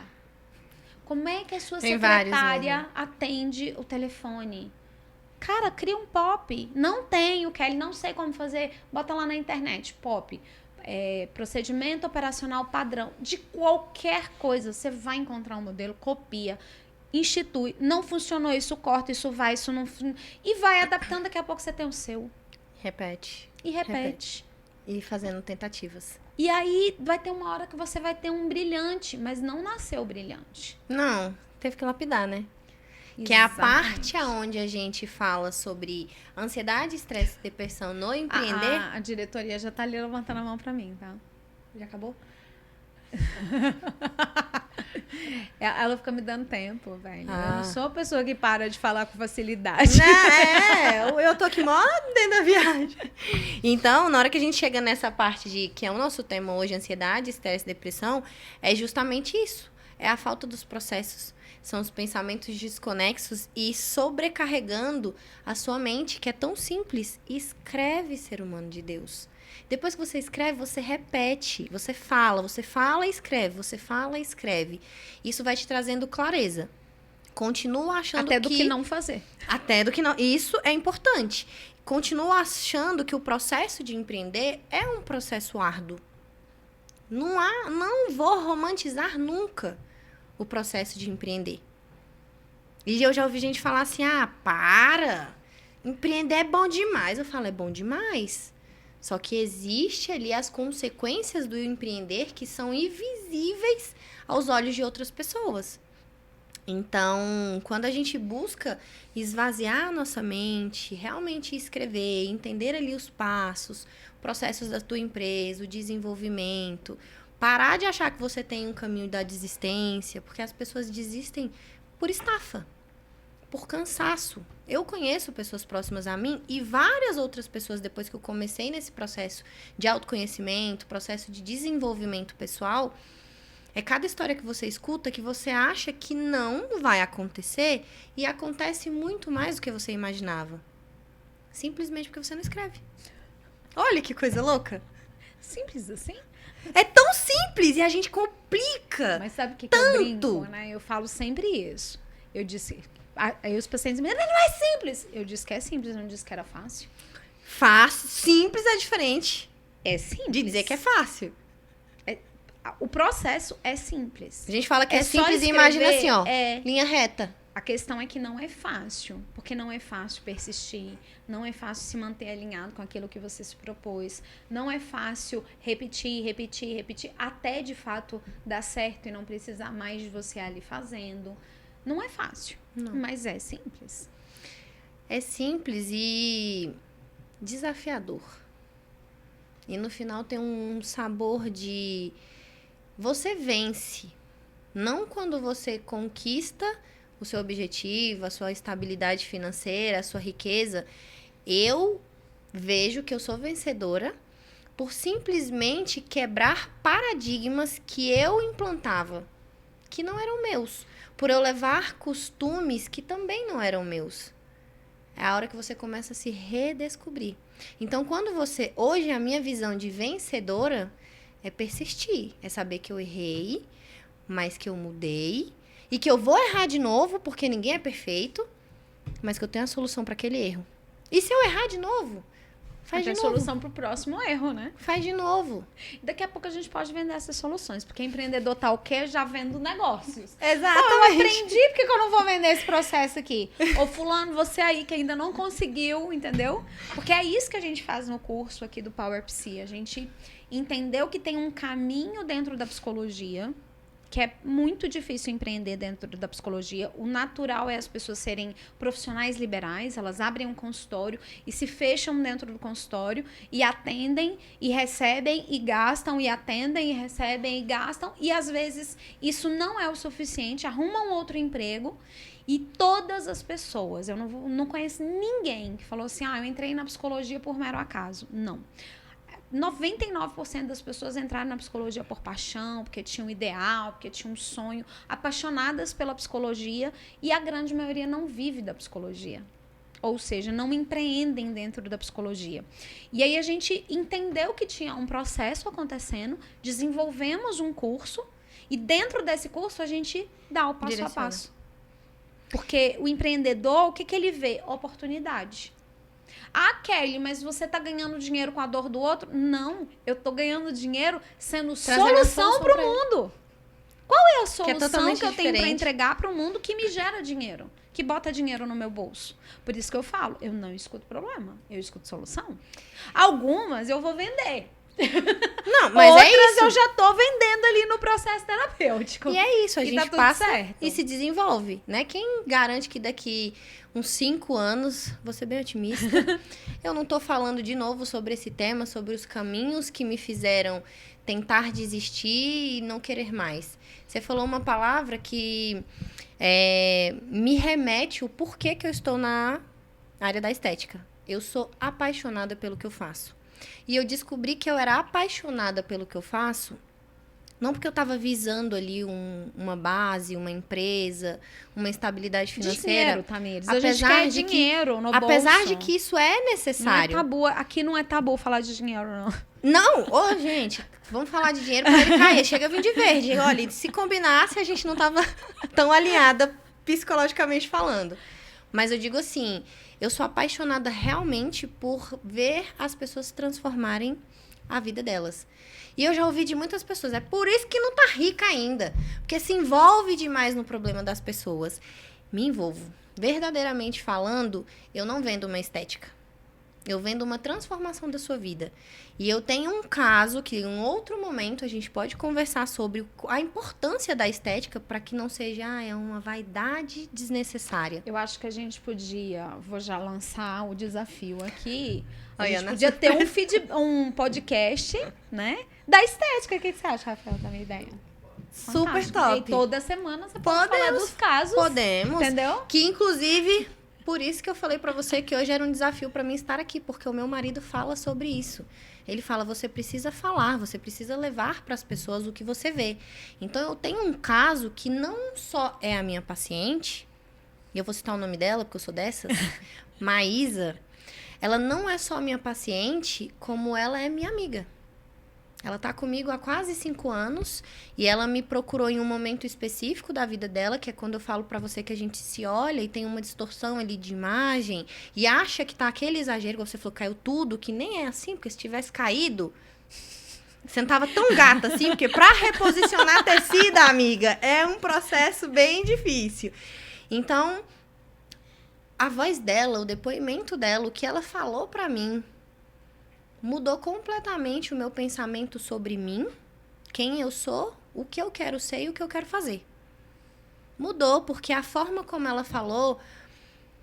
Como é que a sua Tem vários secretária mesmo. atende o telefone? Cara, cria um pop. Não tenho, Kelly, não sei como fazer. Bota lá na internet, pop. Procedimento operacional padrão. De qualquer coisa, você vai encontrar um modelo, copia, institui. Não funcionou isso, corta, isso vai, isso não... E vai adaptando, daqui a pouco você tem o seu. Repete. E repete. E fazendo tentativas. E aí, vai ter uma hora que você vai ter um brilhante, mas não nasceu brilhante. Não, teve que lapidar, né? Que é a Exatamente. parte onde a gente fala sobre ansiedade, estresse e depressão no empreender. A diretoria já tá ali levantando a mão pra mim, tá? Já acabou? Ela fica me dando tempo, velho. Eu não sou a pessoa que para de falar com facilidade. Eu tô aqui mó dentro da viagem. Então, na hora que a gente chega nessa parte de que é o nosso tema hoje, ansiedade, estresse e depressão, é justamente isso. É a falta dos processos. São os pensamentos desconexos e sobrecarregando a sua mente, que é tão simples. Escreve, ser humano de Deus. Depois que você escreve, você repete. Você fala e escreve. Você fala e escreve. Isso vai te trazendo clareza. Continua achando Até do que não fazer. Até do que não. Isso é importante. Continua achando que o processo de empreender é um processo árduo. Não vou romantizar nunca o processo de empreender. E eu já ouvi gente falar assim, para! Empreender é bom demais. Eu falo, é bom demais. Só que existe ali as consequências do empreender que são invisíveis aos olhos de outras pessoas. Então, quando a gente busca esvaziar a nossa mente, realmente escrever, entender ali os passos, processos da tua empresa, o desenvolvimento, parar de achar que você tem um caminho da desistência, porque as pessoas desistem por estafa, por cansaço. Eu conheço pessoas próximas a mim e várias outras pessoas, depois que eu comecei nesse processo de autoconhecimento, processo de desenvolvimento pessoal, é cada história que você escuta que você acha que não vai acontecer e acontece muito mais do que você imaginava. Simplesmente porque você não escreve. Olha que coisa louca. Simples assim. É tão simples e a gente complica. Mas sabe o que eu brinco, né? Eu falo sempre isso. Eu disse... Aí os pacientes me dizem, mas não é simples. Eu disse que é simples, não disse que era fácil. Fácil. Simples é diferente É simples. de dizer que é fácil. O processo é simples. A gente fala que é só simples e escrever, imagina assim, ó. É. Linha reta. A questão é que não é fácil, porque não é fácil persistir, não é fácil se manter alinhado com aquilo que você se propôs, não é fácil repetir, até de fato dar certo e não precisar mais de você ali fazendo. Não é fácil, mas é simples. É simples e desafiador. E no final tem um sabor de... Você vence. Não quando você conquista o seu objetivo, a sua estabilidade financeira, a sua riqueza. Eu vejo que eu sou vencedora por simplesmente quebrar paradigmas que eu implantava, que não eram meus. Por eu levar costumes que também não eram meus. É a hora que você começa a se redescobrir. Então, quando você... Hoje, a minha visão de vencedora é persistir. É saber que eu errei, mas que eu mudei. E que eu vou errar de novo, porque ninguém é perfeito. Mas que eu tenho a solução para aquele erro. E se eu errar de novo? Faz Tem de novo. solução pro próximo erro, né? Faz de novo. Daqui a pouco a gente pode vender essas soluções, porque empreendedor tá o quê? Já vendo negócios. Exatamente. Eu aprendi, por que eu não vou vender esse processo aqui? Ô fulano, você aí que ainda não conseguiu, entendeu? Porque é isso que a gente faz no curso aqui do Power Psi. A gente entendeu que tem um caminho dentro da psicologia, que é muito difícil empreender dentro da psicologia. O natural é as pessoas serem profissionais liberais, elas abrem um consultório e se fecham dentro do consultório e atendem e recebem e gastam e atendem e recebem e gastam, e às vezes isso não é o suficiente, arrumam outro emprego. E todas as pessoas, eu não conheço ninguém que falou assim, eu entrei na psicologia por mero acaso. Não. 99% das pessoas entraram na psicologia por paixão, porque tinham um ideal, porque tinham um sonho, apaixonadas pela psicologia, e a grande maioria não vive da psicologia. Ou seja, não empreendem dentro da psicologia. E aí a gente entendeu que tinha um processo acontecendo, desenvolvemos um curso, e dentro desse curso a gente dá o passo a passo. Porque o empreendedor, o que ele vê? Oportunidade. Kelly, mas você tá ganhando dinheiro com a dor do outro? Não, eu tô ganhando dinheiro sendo solução pro mundo. Qual é a solução que eu tenho para entregar para o mundo que me gera dinheiro? Que bota dinheiro no meu bolso? Por isso que eu falo, eu não escuto problema, eu escuto solução. Algumas eu vou vender. Não, mas outras é isso. Eu já tô vendendo ali no processo terapêutico. E é isso, a gente tá passa certo. e se desenvolve, né? Quem garante que daqui uns 5 anos, vou ser bem otimista, eu não tô falando de novo sobre esse tema, sobre os caminhos que me fizeram tentar desistir e não querer mais. Você falou uma palavra que me remete o porquê que eu estou na área da estética. Eu sou apaixonada pelo que eu faço. E eu descobri que eu era apaixonada pelo que eu faço, não porque eu estava visando ali uma base, uma empresa, uma estabilidade financeira. Dinheiro, Tamires. A gente quer dinheiro no bolso. Apesar de que isso é necessário. Não é tabu. Aqui não é tabu falar de dinheiro, não. Não, gente, vamos falar de dinheiro para ele cair. Chega a vir de verde. Olha, se combinasse, a gente não tava tão alinhada psicologicamente falando. Mas eu digo assim, eu sou apaixonada realmente por ver as pessoas transformarem a vida delas. E eu já ouvi de muitas pessoas, é por isso que não tá rica ainda. Porque se envolve demais no problema das pessoas. Me envolvo. Verdadeiramente falando, eu não vendo uma estética. Eu vendo uma transformação da sua vida. E eu tenho um caso que em um outro momento a gente pode conversar sobre a importância da estética para que não seja uma vaidade desnecessária. Eu acho que a gente podia, vou já lançar o desafio aqui, a Olha, gente podia ter um podcast, né, da estética. O que você acha, Rafael, da minha ideia? Super Fantástico. top. E toda semana você pode falar dos casos. Podemos. Entendeu? Que, inclusive, por isso que eu falei pra você que hoje era um desafio pra mim estar aqui, porque o meu marido fala sobre isso. Ele fala, você precisa falar, você precisa levar pras pessoas o que você vê. Então, eu tenho um caso que não só é a minha paciente, e eu vou citar o nome dela, porque eu sou dessas, Maísa. Ela não é só minha paciente, como ela é minha amiga. Ela tá comigo há quase 5 anos e ela me procurou em um momento específico da vida dela, que é quando eu falo pra você que a gente se olha e tem uma distorção ali de imagem e acha que tá aquele exagero, você falou, caiu tudo, que nem é assim, porque se tivesse caído, você não tava tão gata assim, porque pra reposicionar tecido, amiga, é um processo bem difícil. Então, a voz dela, o depoimento dela, o que ela falou pra mim, mudou completamente o meu pensamento sobre mim, quem eu sou, o que eu quero ser e o que eu quero fazer. Mudou, porque a forma como ela falou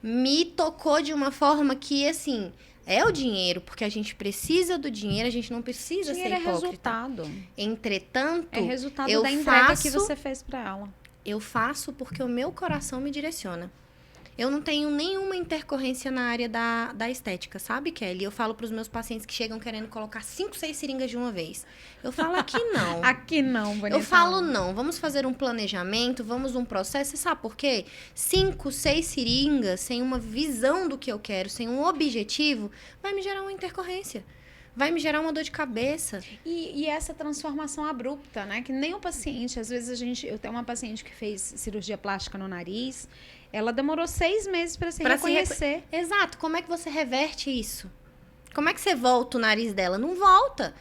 me tocou de uma forma que, assim, é o dinheiro, porque a gente precisa do dinheiro, a gente não precisa ser hipócrita. É resultado. Entretanto, É resultado eu da entrega faço, que você fez pra ela. Eu faço porque o meu coração me direciona. Eu não tenho nenhuma intercorrência na área da estética, sabe, Kelly? Eu falo pros meus pacientes que chegam querendo colocar 5, 6 seringas de uma vez. Eu falo, aqui não. Aqui não, bonita. Eu falo, não. Vamos fazer um planejamento, vamos um processo. Você sabe por quê? 5, 6 seringas, sem uma visão do que eu quero, sem um objetivo, vai me gerar uma intercorrência. Vai me gerar uma dor de cabeça. E essa transformação abrupta, né? Que nem o paciente, às vezes eu tenho uma paciente que fez cirurgia plástica no nariz, ela demorou 6 meses para se reconhecer. Exato. Como é que você reverte isso? Como é que você volta o nariz dela? Não volta.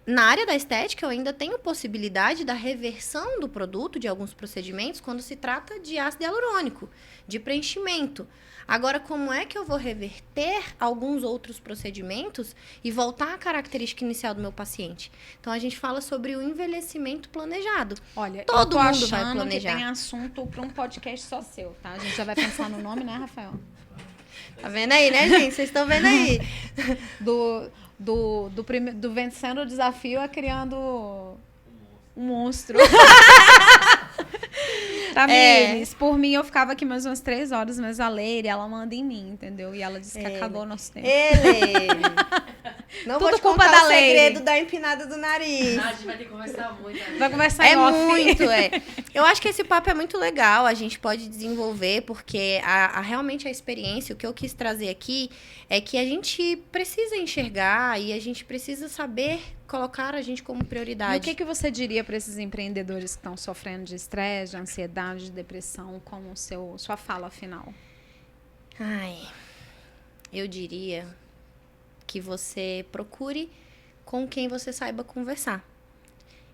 Na área da estética, eu ainda tenho possibilidade da reversão do produto, de alguns procedimentos, quando se trata de ácido hialurônico, de preenchimento. Agora, como é que eu vou reverter alguns outros procedimentos e voltar à característica inicial do meu paciente? Então, a gente fala sobre o envelhecimento planejado. Olha, Todo eu tô mundo vai achando planejar. que tem assunto para um podcast só seu, tá? A gente já vai pensar no nome, né, Rafael? Tá vendo aí, né, gente? Vocês estão vendo aí. Do vencendo o desafio a criando um monstro. Tamires, por mim eu ficava aqui mais umas 3 horas, mas a Leire, ela manda em mim, entendeu? E ela disse que acabou o nosso tempo. Não Tudo vou te culpa contar da o Leire. segredo da empinada do nariz. A gente vai ter que conversar muito. Né? Vai conversar É em off. muito, é. Eu acho que esse papo é muito legal, a gente pode desenvolver, porque realmente a experiência, o que eu quis trazer aqui, é que a gente precisa enxergar e a gente precisa saber colocar a gente como E prioridade. o que você diria para esses empreendedores que estão sofrendo de estresse, de ansiedade, de depressão, como sua fala final? Ai, eu diria que você procure com quem você saiba conversar.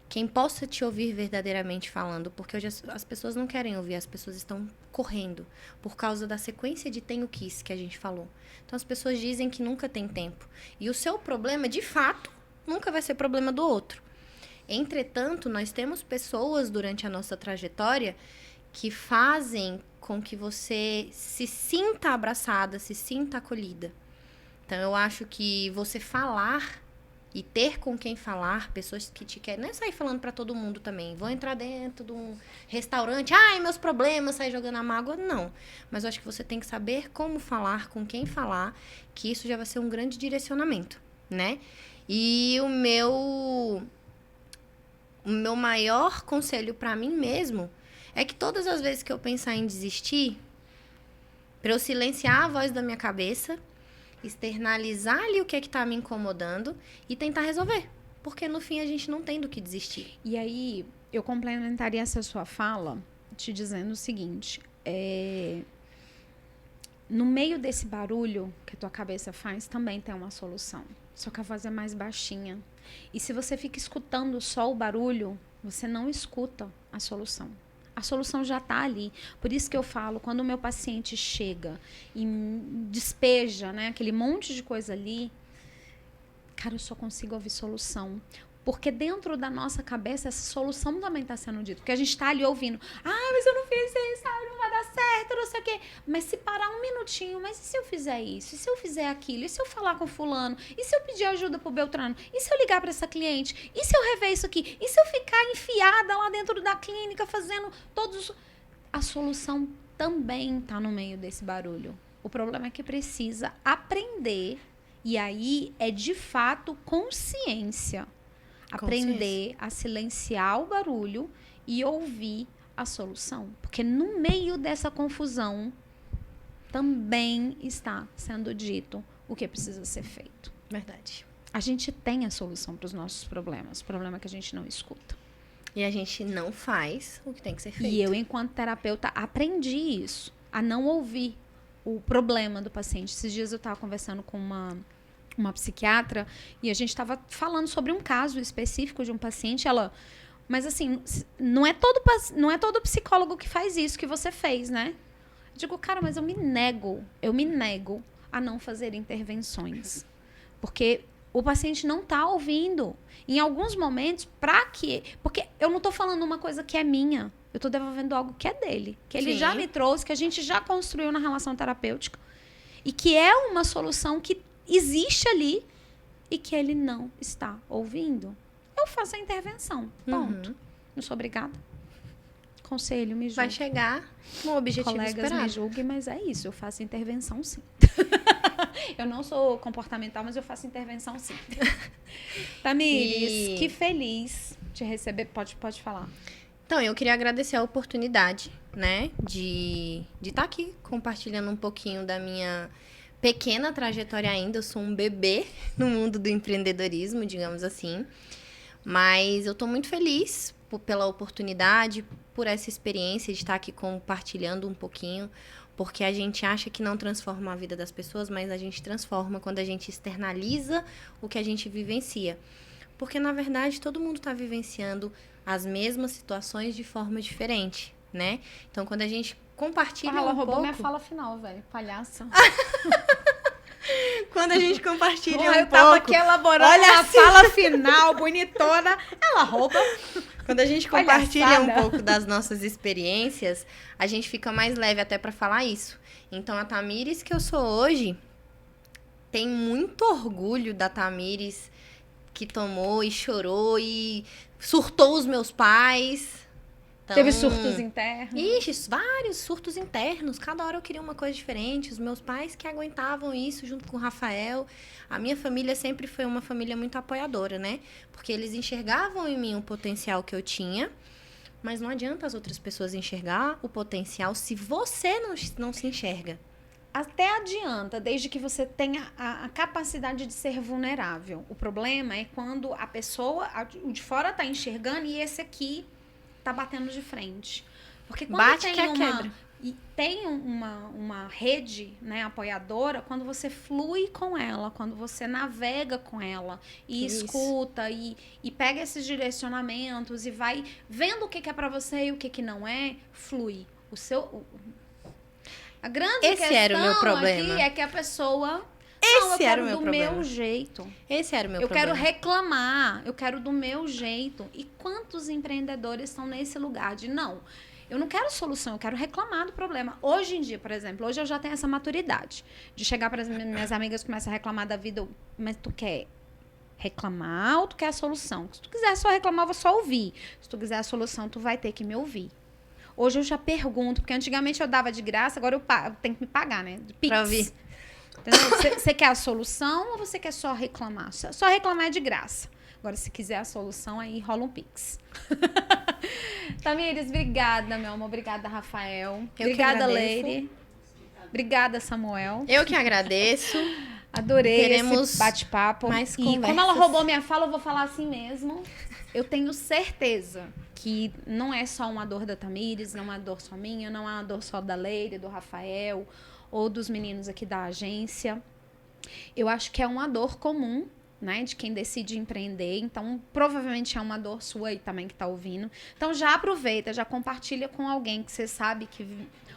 Quem possa te ouvir verdadeiramente falando, porque hoje as pessoas não querem ouvir, as pessoas estão correndo por causa da sequência de tenho quis que a gente falou. Então as pessoas dizem que nunca tem tempo. E o seu problema, de fato, nunca vai ser problema do outro. Entretanto, nós temos pessoas durante a nossa trajetória que fazem com que você se sinta abraçada, se sinta acolhida. Então, eu acho que você falar e ter com quem falar, pessoas que te querem, não é sair falando pra todo mundo também. Vou entrar dentro de um restaurante, ai, meus problemas, sair jogando a mágoa, não. Mas eu acho que você tem que saber como falar, com quem falar, que isso já vai ser um grande direcionamento, né? E o meu maior conselho pra mim mesmo é que todas as vezes que eu pensar em desistir, pra eu silenciar a voz da minha cabeça, externalizar ali o que é que tá me incomodando e tentar resolver. Porque no fim a gente não tem do que desistir. E aí, eu complementaria essa sua fala te dizendo o seguinte: no meio desse barulho que a tua cabeça faz, também tem uma solução. Só que a voz é mais baixinha. E se você fica escutando só o barulho, você não escuta a solução. A solução já está ali. Por isso que eu falo, quando o meu paciente chega e despeja, né, aquele monte de coisa ali, cara, eu só consigo ouvir solução. Porque dentro da nossa cabeça, essa solução também está sendo dita. Porque a gente está ali ouvindo, mas eu não fiz isso, não vai dar certo, não sei o quê. Mas se parar um minutinho, mas e se eu fizer isso? E se eu fizer aquilo? E se eu falar com fulano? E se eu pedir ajuda pro Beltrano? E se eu ligar para essa cliente? E se eu rever isso aqui? E se eu ficar enfiada lá dentro da clínica fazendo todos... A solução também está no meio desse barulho. O problema é que precisa aprender. E aí é, de fato, consciência. Aprender a silenciar o barulho e ouvir a solução. Porque no meio dessa confusão também está sendo dito o que precisa ser feito. Verdade. A gente tem a solução para os nossos problemas. O problema é que a gente não escuta. E a gente não faz o que tem que ser feito. E eu, enquanto terapeuta, aprendi isso. A não ouvir o problema do paciente. Esses dias eu estava conversando com uma psiquiatra, e a gente estava falando sobre um caso específico de um paciente, mas assim, não é todo psicólogo que faz isso que você fez, né? Eu digo, cara, mas eu me nego a não fazer intervenções. Porque o paciente não está ouvindo. Em alguns momentos, porque eu não estou falando uma coisa que é minha, eu estou devolvendo algo que é dele, que ele já me trouxe, que a gente já construiu na relação terapêutica, e que é uma solução que existe ali e que ele não está ouvindo. Eu faço a intervenção. Ponto. Não sou obrigada. Conselho, me julgue. Vai chegar no objetivo Colegas esperado. me julguem, mas é isso. Eu faço intervenção, sim. Eu não sou comportamental, mas eu faço intervenção, sim. Tamires, que feliz te receber. Pode falar. Então, eu queria agradecer a oportunidade, né, de estar aqui compartilhando um pouquinho da minha pequena trajetória ainda. Eu sou um bebê no mundo do empreendedorismo, digamos assim. Mas eu tô muito feliz pela oportunidade, por essa experiência de estar aqui compartilhando um pouquinho. Porque a gente acha que não transforma a vida das pessoas, mas a gente transforma quando a gente externaliza o que a gente vivencia. Porque, na verdade, todo mundo está vivenciando as mesmas situações de forma diferente, né? Então, quando a gente compartilha Ela roubou pouco... minha fala final, velho. Palhaça. Quando a gente compartilha Porra, eu tava pouco... aqui elaborando olha uma assim. fala final, bonitona. Ela rouba. Quando a gente compartilha um Palhaçada. pouco das nossas experiências, a gente fica mais leve até pra falar isso. Então, a Tamires que eu sou hoje, tem muito orgulho da Tamires que tomou e chorou e surtou os meus pais. Então, Teve surtos internos. Ixi, vários surtos internos. Cada hora eu queria uma coisa diferente. Os meus pais que aguentavam isso junto com o Rafael. A minha família sempre foi uma família muito apoiadora, né? Porque eles enxergavam em mim o potencial que eu tinha. Mas não adianta as outras pessoas enxergar o potencial se você não se enxerga. Até adianta, desde que você tenha a capacidade de ser vulnerável. O problema é quando a pessoa, o de fora tá enxergando e esse aqui tá batendo de frente. Porque quando Bate tem que é quebra. E tem uma rede, né, apoiadora, quando você flui com ela, quando você navega com ela e Isso. escuta e pega esses direcionamentos e vai vendo o que é pra você e o que não é, flui. A grande Esse questão era o meu problema. aqui é que a pessoa... Esse não, eu era quero o meu do problema. meu jeito. Esse era o meu Eu problema. quero reclamar, eu quero do meu jeito. E quantos empreendedores estão nesse lugar de não, eu não quero solução, eu quero reclamar do problema. Hoje em dia, por exemplo, hoje eu já tenho essa maturidade de chegar para as minhas amigas e começar a reclamar da vida, mas tu quer reclamar ou tu quer a solução? Se tu quiser só reclamar, eu vou só ouvir. Se tu quiser a solução, tu vai ter que me ouvir. Hoje eu já pergunto, porque antigamente eu dava de graça, agora eu tenho que me pagar, né? De Pix. Pra ouvir. Você quer a solução ou você quer só reclamar? Só reclamar é de graça. Agora, se quiser a solução, aí rola um Pix. Tamires, obrigada, meu amor. Obrigada, Rafael. que Obrigada, agradeço. Leire. Obrigada, Samuel. Eu que agradeço. Adorei Teremos esse bate-papo. mais E como ela conversas. roubou minha fala, eu vou falar assim mesmo. Eu tenho certeza que não é só uma dor da Tamires, não é uma dor só minha, não é uma dor só da Leire, do Rafael ou dos meninos aqui da agência. Eu acho que é uma dor comum, né, de quem decide empreender. Então, provavelmente é uma dor sua aí também que tá ouvindo. Então, já aproveita, já compartilha com alguém que você sabe que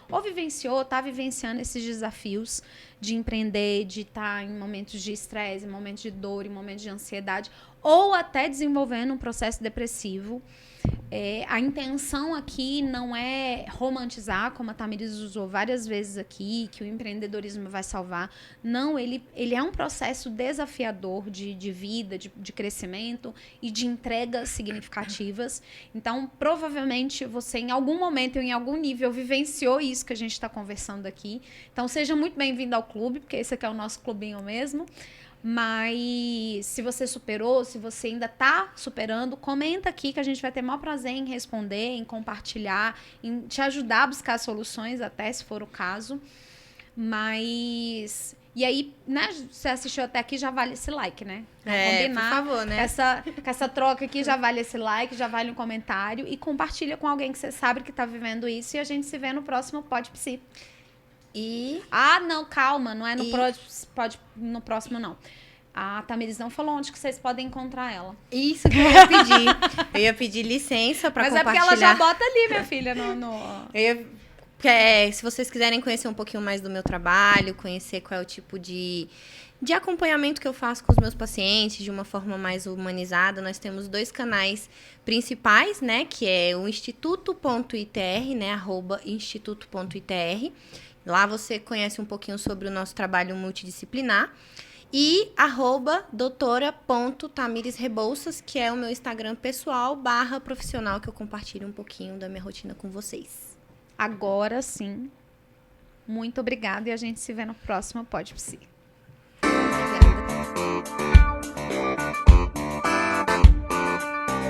ou vivenciou, tá vivenciando esses desafios de empreender, de estar em momentos de estresse, em momentos de dor, em momentos de ansiedade, ou até desenvolvendo um processo depressivo. A intenção aqui não é romantizar, como a Tamires usou várias vezes aqui, que o empreendedorismo vai salvar. Não, ele é um processo desafiador de vida, de crescimento e de entregas significativas. Então, provavelmente, você em algum momento, em algum nível, vivenciou isso que a gente está conversando aqui. Então, seja muito bem-vindo ao clube, porque esse aqui é o nosso clubinho mesmo. Mas se você superou, se você ainda está superando, comenta aqui que a gente vai ter o maior prazer em responder, em compartilhar, em te ajudar a buscar soluções, até se for o caso. Mas... E aí, né, você assistiu até aqui, já vale esse like, né? Por favor, né? Com essa troca aqui, já vale esse like, já vale um comentário. E compartilha com alguém que você sabe que está vivendo isso. E a gente se vê no próximo Pod Psi. Ah, não, calma, não é no próximo, não. A Tamires não falou onde que vocês podem encontrar ela. Isso que eu ia pedir. Eu ia pedir licença para compartilhar. Mas é porque ela já bota ali, minha filha, se vocês quiserem conhecer um pouquinho mais do meu trabalho, conhecer qual é o tipo de acompanhamento que eu faço com os meus pacientes de uma forma mais humanizada, nós temos 2 canais principais, né? Que é o instituto.itr, né? @instituto.itr. Lá você conhece um pouquinho sobre o nosso trabalho multidisciplinar. E @doutora.tamiresrebouças, que é o meu Instagram pessoal /profissional, que eu compartilho um pouquinho da minha rotina com vocês. Agora sim. Muito obrigada e a gente se vê no próximo Pod Psi.